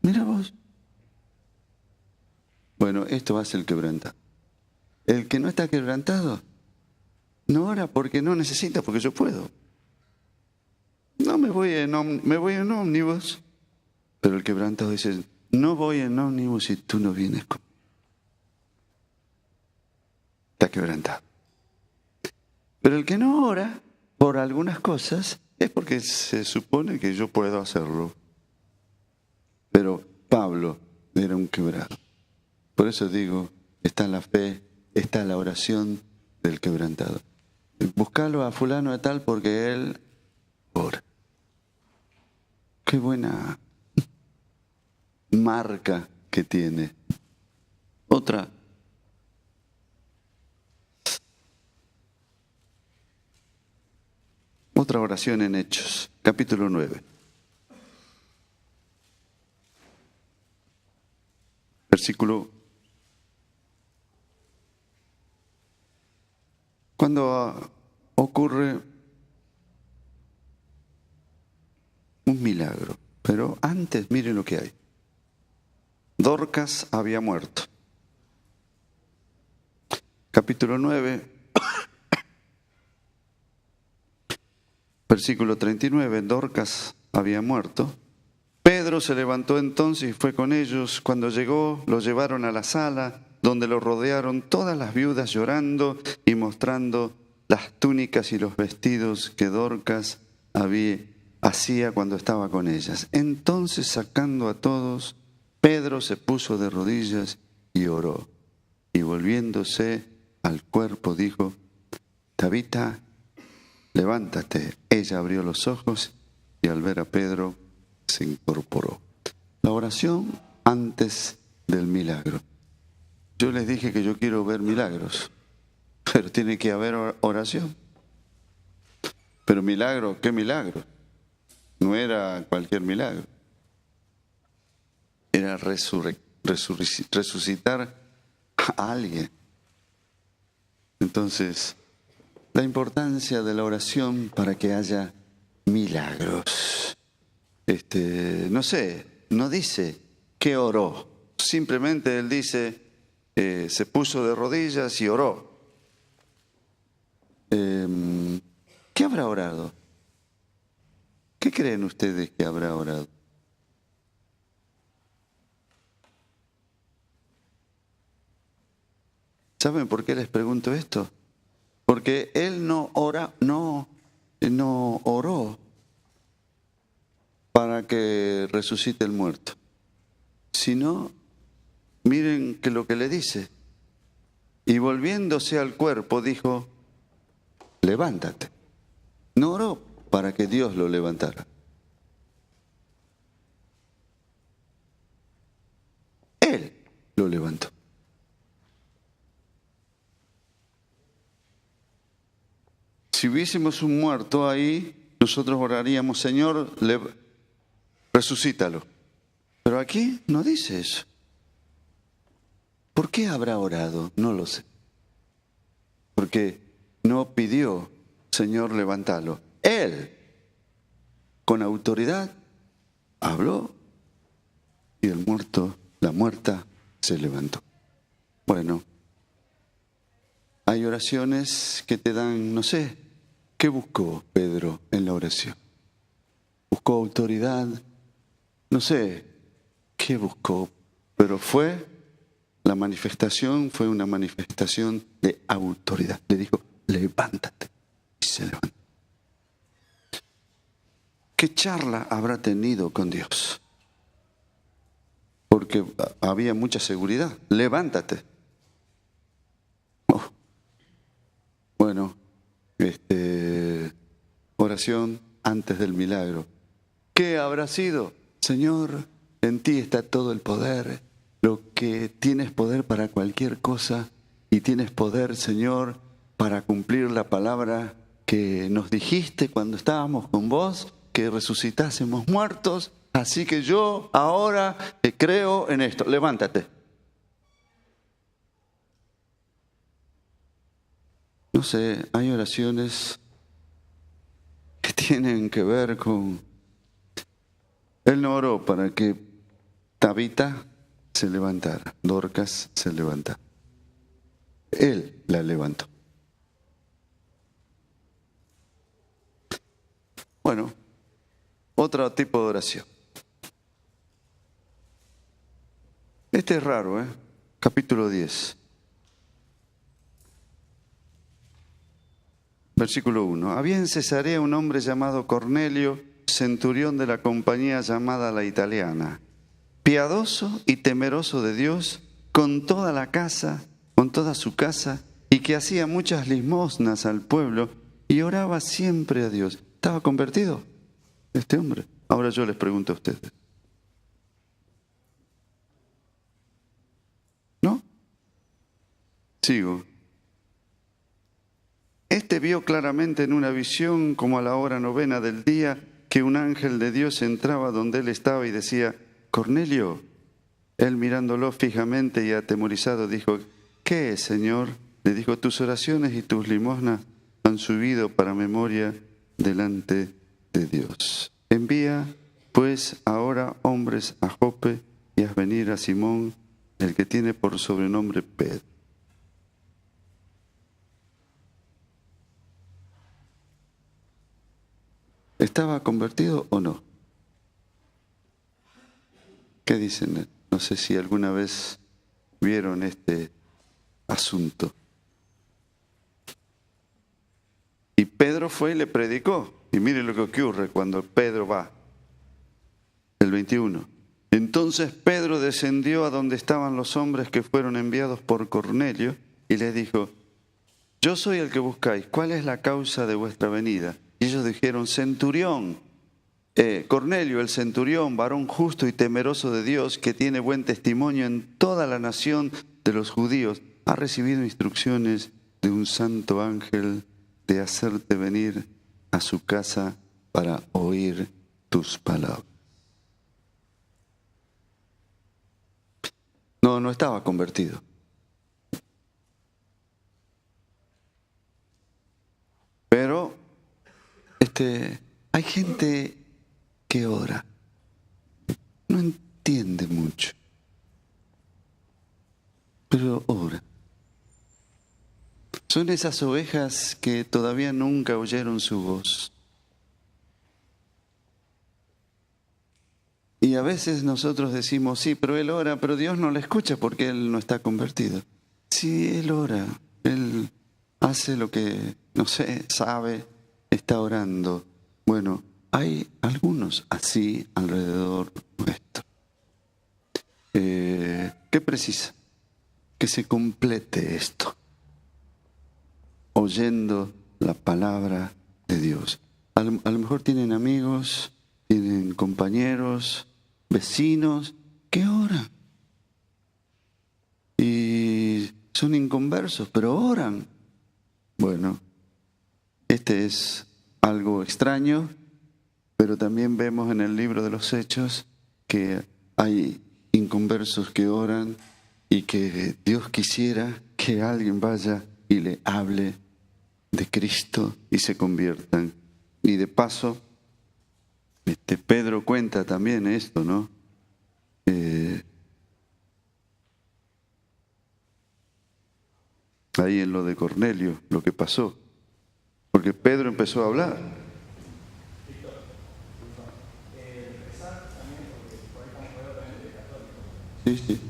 Mira vos. Bueno, esto hace el quebrantado. El que no está quebrantado, no ora porque no necesita, porque yo puedo. No me voy en ómnibus. Pero el quebrantado dice, no voy en ómnibus si tú no vienes conmigo. Está quebrantado. Pero el que no ora por algunas cosas es porque se supone que yo puedo hacerlo. Pero Pablo era un quebrado. Por eso digo, está la fe, está la oración del quebrantado. Buscalo a fulano de tal porque él ora. Qué buena marca que tiene. Otra oración en Hechos, capítulo 9. Versículo. Cuando ocurre un milagro, pero antes miren lo que hay. Dorcas había muerto. Capítulo 9, versículo 39, Dorcas había muerto. Pedro se levantó entonces y fue con ellos. Cuando llegó, lo llevaron a la sala, donde lo rodearon todas las viudas llorando y mostrando las túnicas y los vestidos que Dorcas hacía cuando estaba con ellas. Entonces, sacando a todos, Pedro se puso de rodillas y oró. Y volviéndose al cuerpo dijo, Tabita, levántate. Ella abrió los ojos y al ver a Pedro se incorporó. La oración antes del milagro. Yo les dije que yo quiero ver milagros, pero tiene que haber oración. Pero milagro, ¿qué milagro? No era cualquier milagro. Era resucitar a alguien. Entonces, la importancia de la oración para que haya milagros. No sé, no dice que oró. Simplemente él dice, se puso de rodillas y oró. ¿Qué habrá orado? ¿Qué creen ustedes que habrá orado? ¿Saben por qué les pregunto esto? Porque él no oró para que resucite el muerto, sino, miren que lo que le dice, y volviéndose al cuerpo dijo, levántate. No oró para que Dios lo levantara. Él lo levantó. Si hubiésemos un muerto ahí, nosotros oraríamos, Señor, resucítalo. Pero aquí no dice eso. ¿Por qué habrá orado? No lo sé. Porque no pidió, Señor, levántalo. Él, con autoridad, habló y la muerta, se levantó. Bueno, hay oraciones que te dan, no sé, ¿qué buscó Pedro en la oración? ¿Buscó autoridad? No sé qué buscó, pero la manifestación fue una manifestación de autoridad. Le dijo, levántate, y se levantó. ¿Qué charla habrá tenido con Dios? Porque había mucha seguridad. Levántate. Bueno, oración antes del milagro. ¿Qué habrá sido? Señor, en ti está todo el poder. Lo que tienes poder para cualquier cosa y tienes poder, Señor, para cumplir la palabra que nos dijiste cuando estábamos con vos, que resucitásemos muertos. Así que yo ahora creo en esto. Levántate. No sé, hay oraciones que tienen que ver con... Él no oró para que Tabita se levantara, Dorcas se levantara. Él la levantó. Bueno, otro tipo de oración. Este es raro, Capítulo 10. Versículo 1. Había en Cesarea un hombre llamado Cornelio, centurión de la compañía llamada La Italiana, piadoso y temeroso de Dios, con toda su casa, y que hacía muchas limosnas al pueblo y oraba siempre a Dios. ¿Estaba convertido este hombre? Ahora yo les pregunto a ustedes. ¿No? Sigo. Este vio claramente en una visión, como a la hora 9 del día, que un ángel de Dios entraba donde él estaba y decía, Cornelio. Él mirándolo fijamente y atemorizado dijo, ¿qué es, Señor? Le dijo, tus oraciones y tus limosnas han subido para memoria delante de Dios. Envía, pues, ahora hombres a Jope y haz venir a Simón, el que tiene por sobrenombre Pedro. ¿Estaba convertido o no? ¿Qué dicen? No sé si alguna vez vieron este asunto. Y Pedro fue y le predicó. Y mire lo que ocurre cuando Pedro va. El 21. Entonces Pedro descendió a donde estaban los hombres que fueron enviados por Cornelio y les dijo, yo soy el que buscáis, ¿cuál es la causa de vuestra venida? Y ellos dijeron, centurión, Cornelio el centurión, varón justo y temeroso de Dios, que tiene buen testimonio en toda la nación de los judíos, ha recibido instrucciones de un santo ángel de hacerte venir a su casa para oír tus palabras. No estaba convertido. Pero hay gente que ora, no entiende mucho, pero ora. Son esas ovejas que todavía nunca oyeron su voz. Y a veces nosotros decimos, sí, pero él ora, pero Dios no le escucha porque él no está convertido. Sí, él ora, él hace lo que, no sé, sabe, está orando. Bueno, hay algunos así alrededor nuestro. ¿Qué precisa? Que se complete esto, oyendo la palabra de Dios. A lo mejor tienen amigos, tienen compañeros, vecinos que oran. Y son inconversos, pero oran. Bueno, este es algo extraño, pero también vemos en el libro de los Hechos que hay inconversos que oran y que Dios quisiera que alguien vaya y le hable de Cristo y se conviertan. Y de paso, Pedro cuenta también esto, ¿no? ahí en lo de Cornelio, lo que pasó, porque Pedro empezó a hablar. Sí, sí.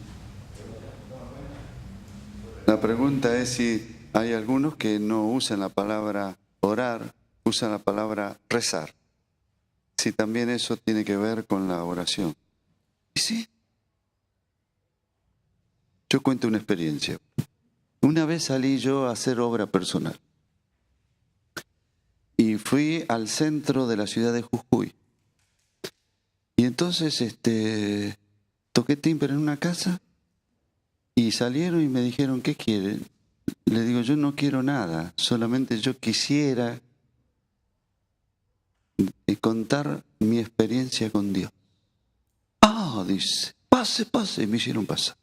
La pregunta es si hay algunos que no usan la palabra orar, usan la palabra rezar. Si también eso tiene que ver con la oración. Y sí. Yo cuento una experiencia. Una vez salí yo a hacer obra personal. Y fui al centro de la ciudad de Jujuy. Y entonces toqué timbre en una casa y salieron y me dijeron, ¿qué quieren? Le digo, yo no quiero nada, solamente yo quisiera contar mi experiencia con Dios. Ah, dice, pase, pase, y me hicieron pasar.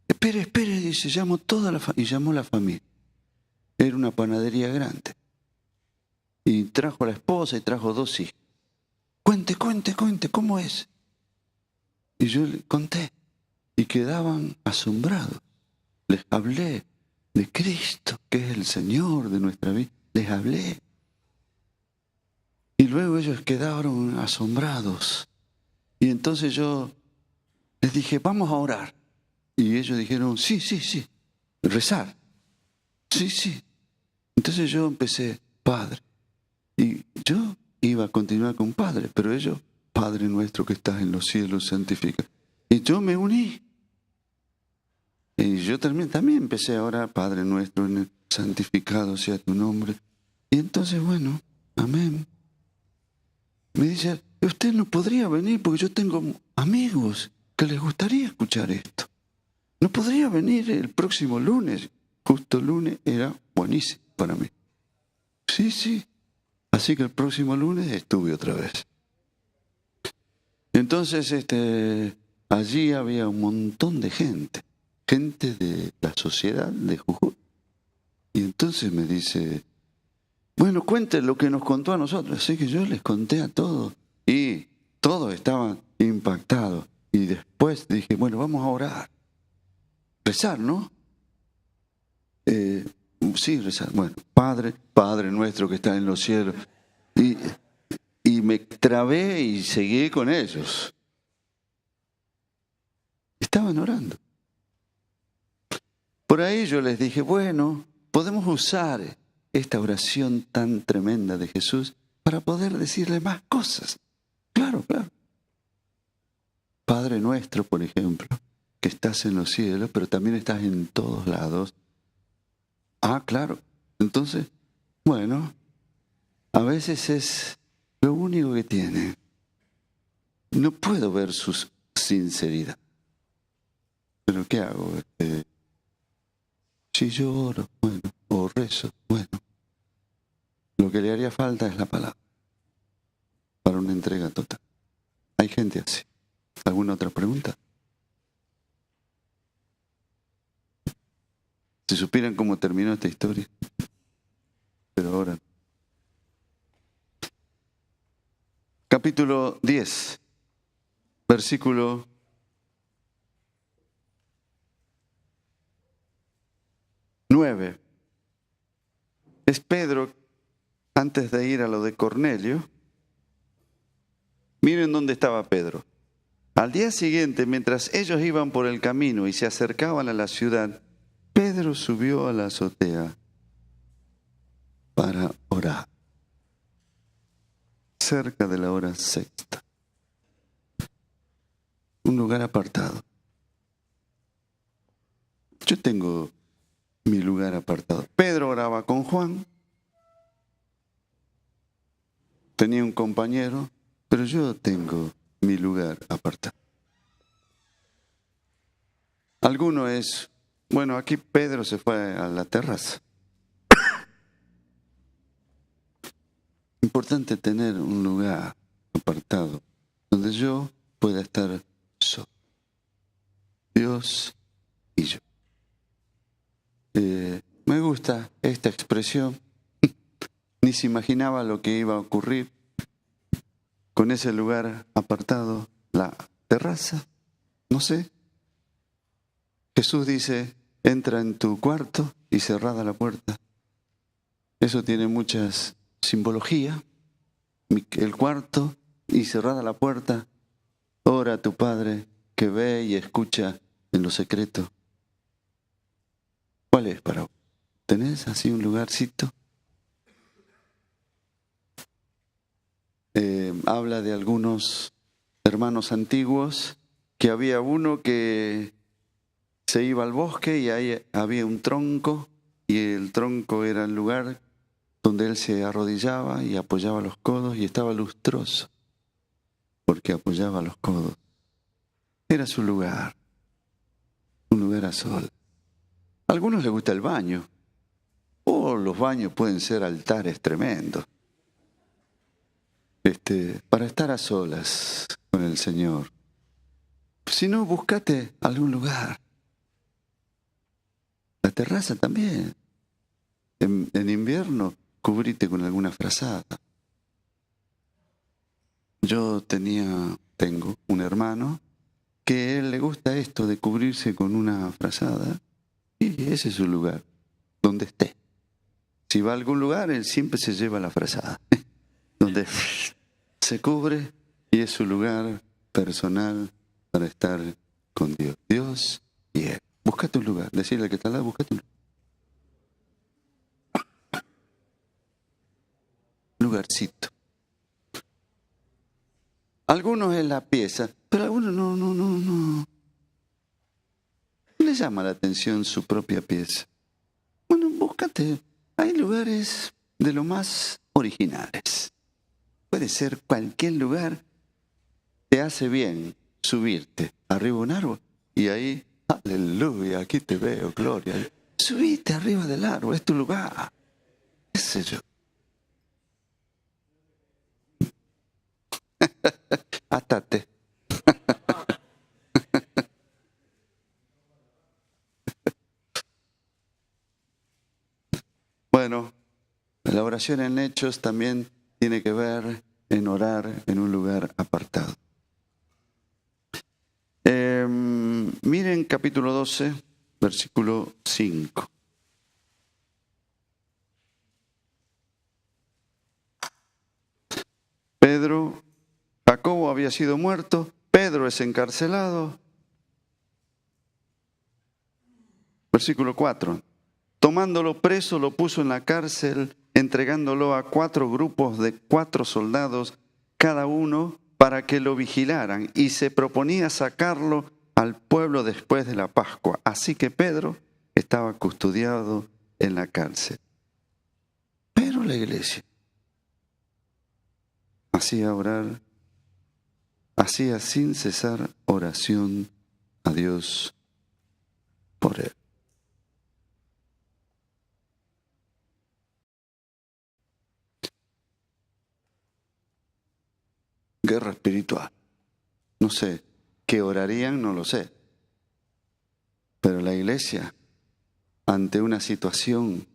Espere, dice, llamo toda la familia. Y llamó la familia. Era una panadería grande. Y trajo a la esposa y trajo 2 hijos. Cuente, ¿cómo es? Y yo le conté. Y quedaban asombrados. Les hablé de Cristo, que es el Señor de nuestra vida. Les hablé. Y luego ellos quedaron asombrados. Y entonces yo les dije, vamos a orar. Y ellos dijeron, sí, rezar. Sí. Entonces yo empecé, Padre. Y yo iba a continuar con Padre, pero ellos, Padre nuestro que estás en los cielos, santifica. Y yo me uní. Y yo también empecé a orar, Padre nuestro, santificado sea tu nombre. Y entonces, bueno, amén. Me dice, usted no podría venir porque yo tengo amigos que les gustaría escuchar esto. No podría venir el próximo lunes. Justo el lunes era buenísimo para mí. Sí. Así que el próximo lunes estuve otra vez. Entonces, allí había un montón de gente de la sociedad de Jujuy. Y entonces me dice, bueno, cuente lo que nos contó a nosotros. Así que yo les conté a todos y todos estaban impactados. Y después dije, bueno, vamos a orar. Rezar, ¿no? Sí, rezar. Bueno, Padre nuestro que está en los cielos. Y me trabé y seguí con ellos. Estaban orando. Por ahí yo les dije, bueno, podemos usar esta oración tan tremenda de Jesús para poder decirle más cosas. Claro. Padre nuestro, por ejemplo, que estás en los cielos, pero también estás en todos lados. Ah, claro. Entonces, bueno, a veces es lo único que tiene. No puedo ver su sinceridad. ¿Pero qué hago? Si yo oro, bueno, o rezo, bueno. Lo que le haría falta es la palabra para una entrega total. Hay gente así. ¿Alguna otra pregunta? Si supieran cómo terminó esta historia. Pero ahora. Capítulo 10, versículo 9. Es Pedro, antes de ir a lo de Cornelio. Miren dónde estaba Pedro. Al día siguiente, mientras ellos iban por el camino y se acercaban a la ciudad, Pedro subió a la azotea para orar, cerca de la hora sexta. Un lugar apartado. Yo tengo mi lugar apartado. Pedro oraba con Juan. Tenía un compañero, pero yo tengo mi lugar apartado. Alguno es, bueno, aquí Pedro se fue a la terraza. Importante tener un lugar apartado donde yo pueda estar solo. Dios y yo. Me gusta esta expresión. Ni se imaginaba lo que iba a ocurrir con ese lugar apartado, la terraza, no sé. Jesús dice, entra en tu cuarto y cerrada la puerta. Eso tiene muchas simbologías. El cuarto y cerrada la puerta, ora a tu Padre que ve y escucha en lo secreto. ¿Cuál es para vos? ¿Tenés así un lugarcito? Habla de algunos hermanos antiguos que había uno que se iba al bosque y ahí había un tronco y el tronco era el lugar donde él se arrodillaba y apoyaba los codos y estaba lustroso porque apoyaba los codos. Era su lugar, un lugar a sol. A algunos les gusta el baño. Los baños pueden ser altares tremendos. Para estar a solas con el Señor. Si no, búscate algún lugar. La terraza también. En invierno, cubrite con alguna frazada. Yo tengo un hermano que a él le gusta esto de cubrirse con una frazada y ese es su lugar, donde esté. Si va a algún lugar, él siempre se lleva la frazada, donde se cubre y es su lugar personal para estar con Dios. Dios y Él. Búscate un lugar, decirle al que está al lado, búscate un lugarcito. Algunos es la pieza, pero a algunos no le llama la atención su propia pieza. Bueno, búscate. Hay lugares de lo más originales. Puede ser cualquier lugar. Te hace bien subirte arriba de un árbol y ahí, aleluya, aquí te veo, gloria. Subite arriba del árbol, es tu lugar. ¿Qué sé yo? Atate. Bueno, la oración en Hechos también tiene que ver en orar en un lugar apartado. Miren capítulo 12, versículo 5. Jacobo había sido muerto, Pedro es encarcelado. Versículo 4. Tomándolo preso, lo puso en la cárcel, entregándolo a 4 grupos de 4 soldados, cada uno, para que lo vigilaran, y se proponía sacarlo al pueblo después de la Pascua. Así que Pedro estaba custodiado en la cárcel. Pero la iglesia hacía sin cesar oración a Dios por él. Guerra espiritual. No sé, ¿qué orarían? No lo sé. Pero la iglesia, ante una situación,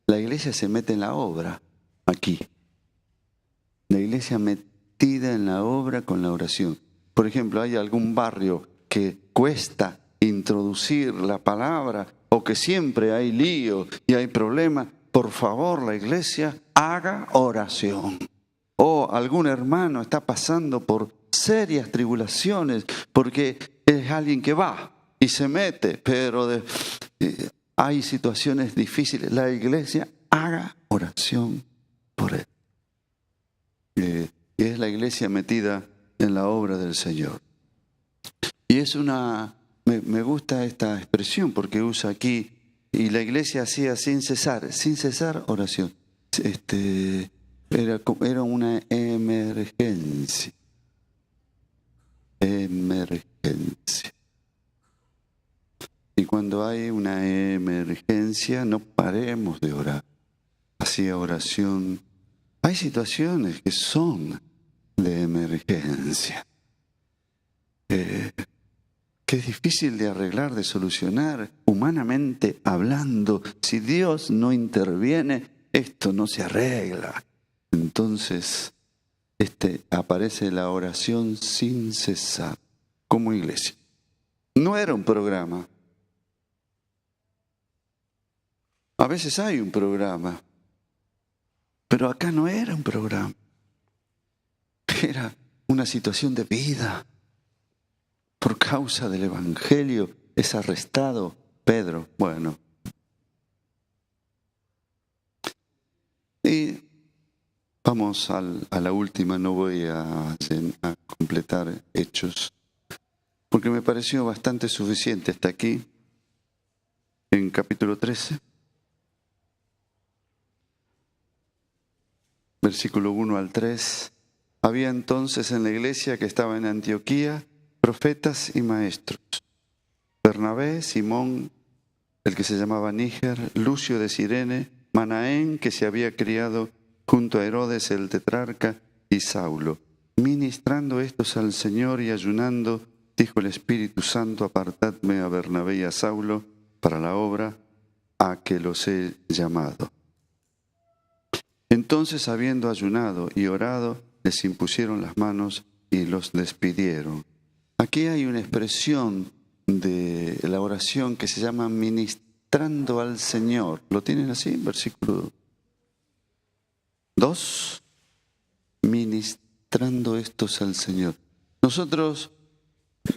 la iglesia se mete en la obra aquí. La iglesia metida en la obra con la oración. Por ejemplo, hay algún barrio que cuesta introducir la palabra o que siempre hay lío y hay problemas. Por favor, la iglesia haga oración. O algún hermano está pasando por serias tribulaciones porque es alguien que va y se mete, pero hay situaciones difíciles. La iglesia haga oración por él. Es la iglesia metida en la obra del Señor. Y es me gusta esta expresión porque usa aquí, y la iglesia hacía sin cesar oración. Era una emergencia. Y cuando hay una emergencia, no paremos de orar. Hacía oración. Hay situaciones que son de emergencia, que es difícil de arreglar, de solucionar, humanamente hablando. Si Dios no interviene, esto no se arregla. Entonces, aparece la oración sin cesar. como iglesia. No era un programa. A veces hay un programa, pero acá no era un programa. Era una situación de vida. Por causa del Evangelio es arrestado Pedro. Bueno. Y vamos a la última, no voy a completar Hechos, porque me pareció bastante suficiente hasta aquí, en capítulo 13, versículo 1 al 3. Había entonces en la iglesia que estaba en Antioquía profetas y maestros: Bernabé, Simón, el que se llamaba Níger, Lucio de Cirene, Manaén, que se había criado junto a Herodes el tetrarca, y Saulo. Ministrando estos al Señor y ayunando, dijo el Espíritu Santo: apartadme a Bernabé y a Saulo para la obra a que los he llamado. Entonces, habiendo ayunado y orado, les impusieron las manos y los despidieron. Aquí hay una expresión de la oración que se llama ministrando al Señor. ¿Lo tienen así? Versículo 2. Ministrando estos al Señor. Nosotros,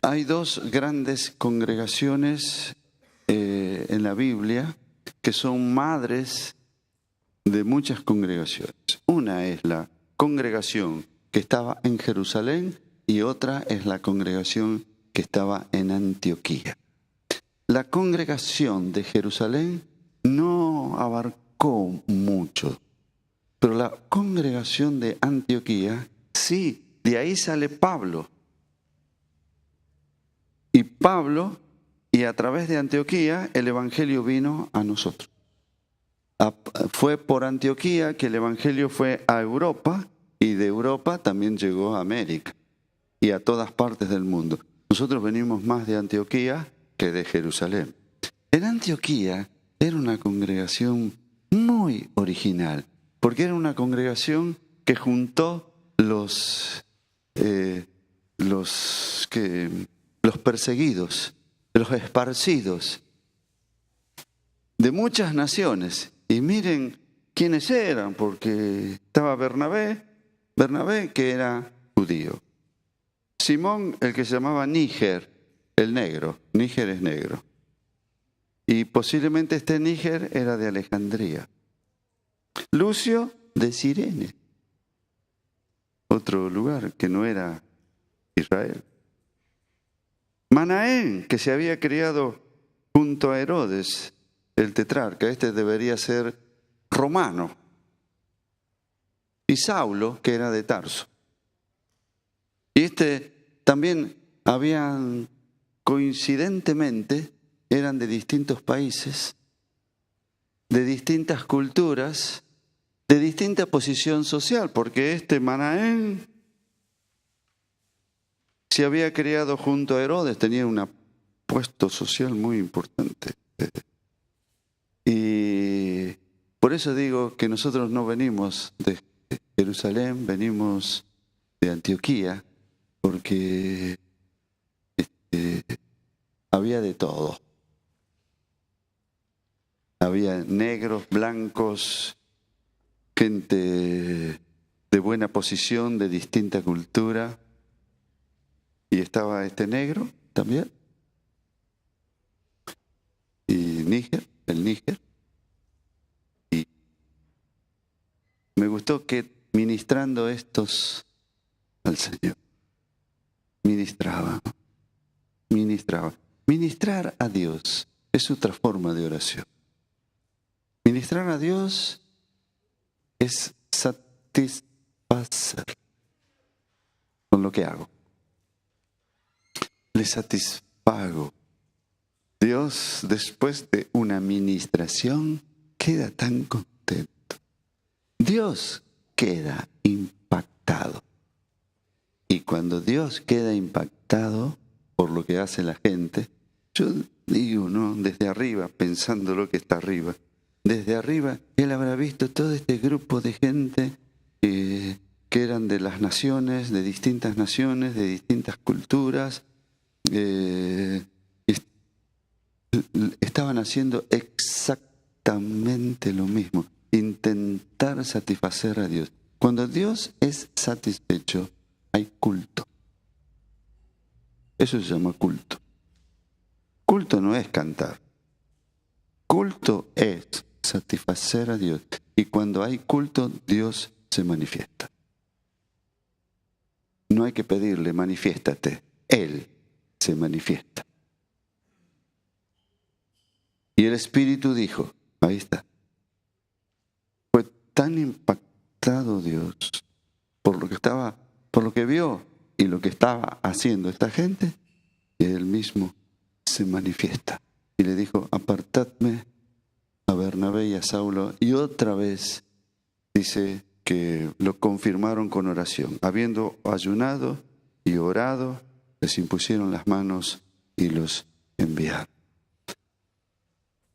hay dos grandes congregaciones en la Biblia que son madres de muchas congregaciones. Una es la congregación que estaba en Jerusalén y otra es la congregación que estaba en Antioquía. La congregación de Jerusalén no abarcó mucho, pero la congregación de Antioquía sí, de ahí sale Pablo. Y Pablo, y a través de Antioquía, el Evangelio vino a nosotros. Fue por Antioquía que el Evangelio fue a Europa, y de Europa también llegó a América y a todas partes del mundo. Nosotros venimos más de Antioquía que de Jerusalén. En Antioquía era una congregación muy original, porque era una congregación que juntó los perseguidos, los esparcidos de muchas naciones. Y miren quiénes eran, porque estaba Bernabé que era judío. Simón, el que se llamaba Níger, el negro. Níger es negro. Y posiblemente este Níger era de Alejandría. Lucio de Cirene, otro lugar que no era Israel. Manaén, que se había criado junto a Herodes, el tetrarca, este debería ser romano. Y Saulo, que era de Tarso. Y también coincidentemente, eran de distintos países, de distintas culturas, de distinta posición social, porque Manaén se había criado junto a Herodes, tenía un puesto social muy importante. Y por eso digo que nosotros no venimos de Jerusalén, venimos de Antioquía, porque había de todo. Había negros, blancos, gente de buena posición, de distinta cultura. Y estaba negro también. Y el Níger. Y me gustó que ministrando estos al Señor, ministraba. Ministrar a Dios es otra forma de oración. Ministrar a Dios es satisfacer con lo que hago. Le satisfago. Dios, después de una ministración, queda tan contento. Dios queda impactado. Y cuando Dios queda impactado por lo que hace la gente, yo digo, ¿no? Desde arriba, pensando lo que está arriba, desde arriba, Él habrá visto todo este grupo de gente que eran de las naciones, de distintas culturas, estaban haciendo exactamente lo mismo, intentar satisfacer a Dios. Cuando Dios es satisfecho, hay culto. Eso se llama culto. Culto no es cantar. Culto es satisfacer a Dios. Y cuando hay culto, Dios se manifiesta. No hay que pedirle, manifiéstate. Él se manifiesta. Y el Espíritu dijo, ahí está. Fue tan impactado Dios por lo que vio y lo que estaba haciendo esta gente, que Él mismo se manifiesta. Y le dijo, apartadme a Bernabé y a Saulo. Y otra vez dice que lo confirmaron con oración. Habiendo ayunado y orado, les impusieron las manos y los enviaron.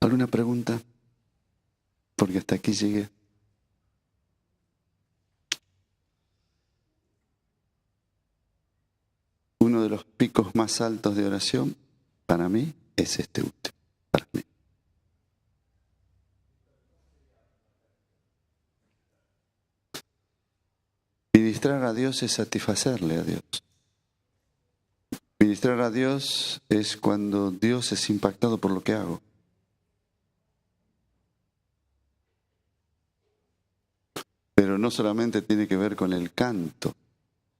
¿Alguna pregunta? Porque hasta aquí llegué. Uno de los picos más altos de oración, para mí, es este último. Para mí. Ministrar a Dios es satisfacerle a Dios. Ministrar a Dios es cuando Dios es impactado por lo que hago. Pero no solamente tiene que ver con el canto.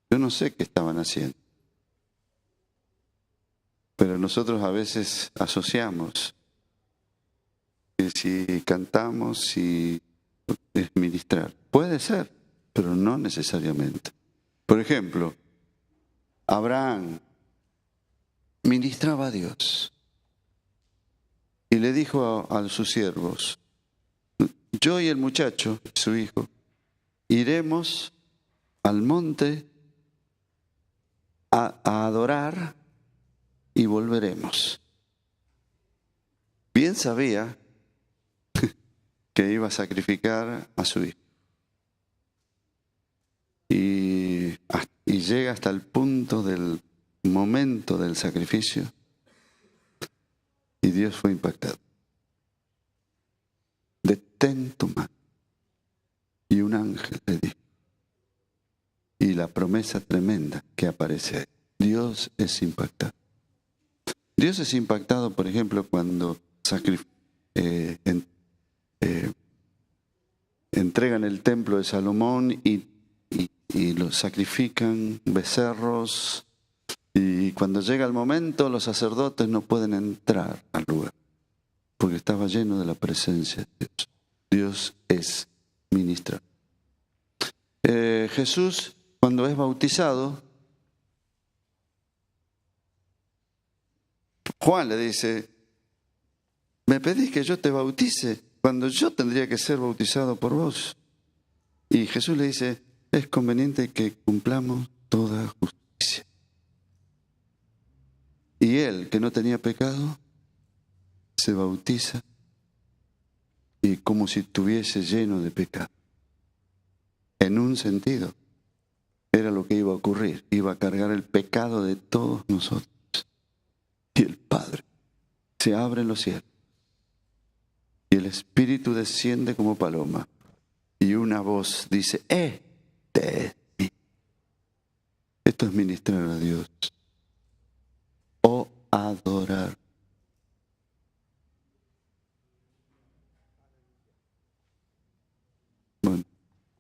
Yo no sé qué estaban haciendo. Pero nosotros a veces asociamos que si cantamos, si es ministrar. Puede ser, pero no necesariamente. Por ejemplo, Abraham ministraba a Dios y le dijo a sus siervos, yo y el muchacho, su hijo, iremos al monte a adorar y volveremos. Bien sabía que iba a sacrificar a su hijo. Y llega hasta el punto del momento del sacrificio y Dios fue impactado. Detén tu mano. Y un ángel le dijo. Y la promesa tremenda que aparece ahí. Dios es impactado. Dios es impactado, por ejemplo, cuando entregan el templo de Salomón y lo sacrifican becerros. Y cuando llega el momento, los sacerdotes no pueden entrar al lugar, porque estaba lleno de la presencia de Dios. Dios es ministrado. Jesús, cuando es bautizado, Juan le dice, me pedís que yo te bautice cuando yo tendría que ser bautizado por vos. Y Jesús le dice, es conveniente que cumplamos toda justicia. Y él, que no tenía pecado, se bautiza y como si estuviese lleno de pecado. En un sentido, era lo que iba a ocurrir. Iba a cargar el pecado de todos nosotros. Y el Padre se abre en los cielos. Y el Espíritu desciende como paloma. Y una voz dice, este es mi. Esto es ministrar a Dios. O adorar. Bueno,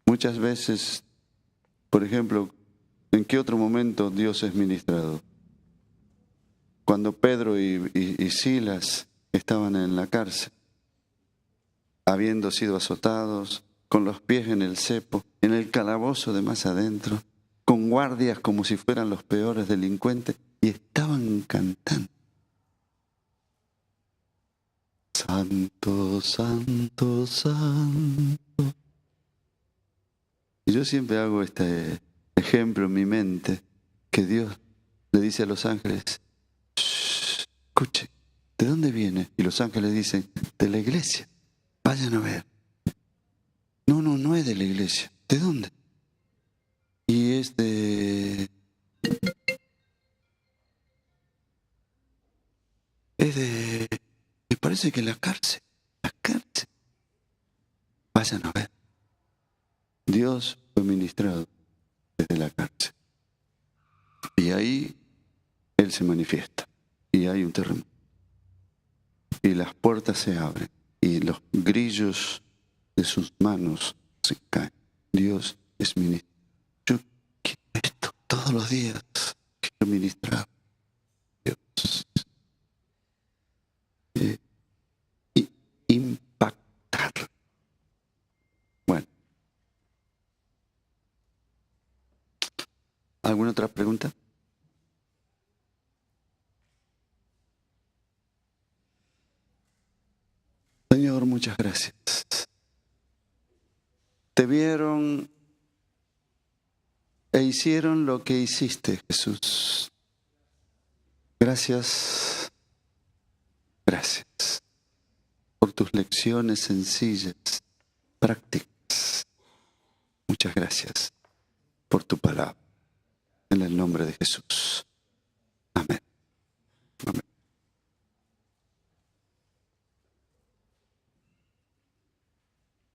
muchas veces, por ejemplo, ¿en qué otro momento Dios es ministrado? Cuando Pedro y Silas estaban en la cárcel, habiendo sido azotados, con los pies en el cepo, en el calabozo de más adentro, con guardias como si fueran los peores delincuentes, y estaban cantando. Santo, santo, santo. Y yo siempre hago este ejemplo en mi mente, que Dios le dice a los ángeles, escuche, ¿de dónde viene? Y los ángeles dicen, de la iglesia. Vayan a ver. No es de la iglesia. ¿De dónde? Y es de parece que la cárcel. Vayan a ver. Dios fue ministrado desde la cárcel. Y ahí Él se manifiesta. Y hay un terremoto. Y las puertas se abren. Y los grillos de sus manos se caen. Dios es ministro. Yo quiero esto todos los días. Quiero ministrar. Dios. Y impactar. Bueno. ¿Alguna otra pregunta? Señor, muchas gracias. Te vieron e hicieron lo que hiciste, Jesús. Gracias, gracias por tus lecciones sencillas, prácticas. Muchas gracias por tu palabra. En el nombre de Jesús. Amén.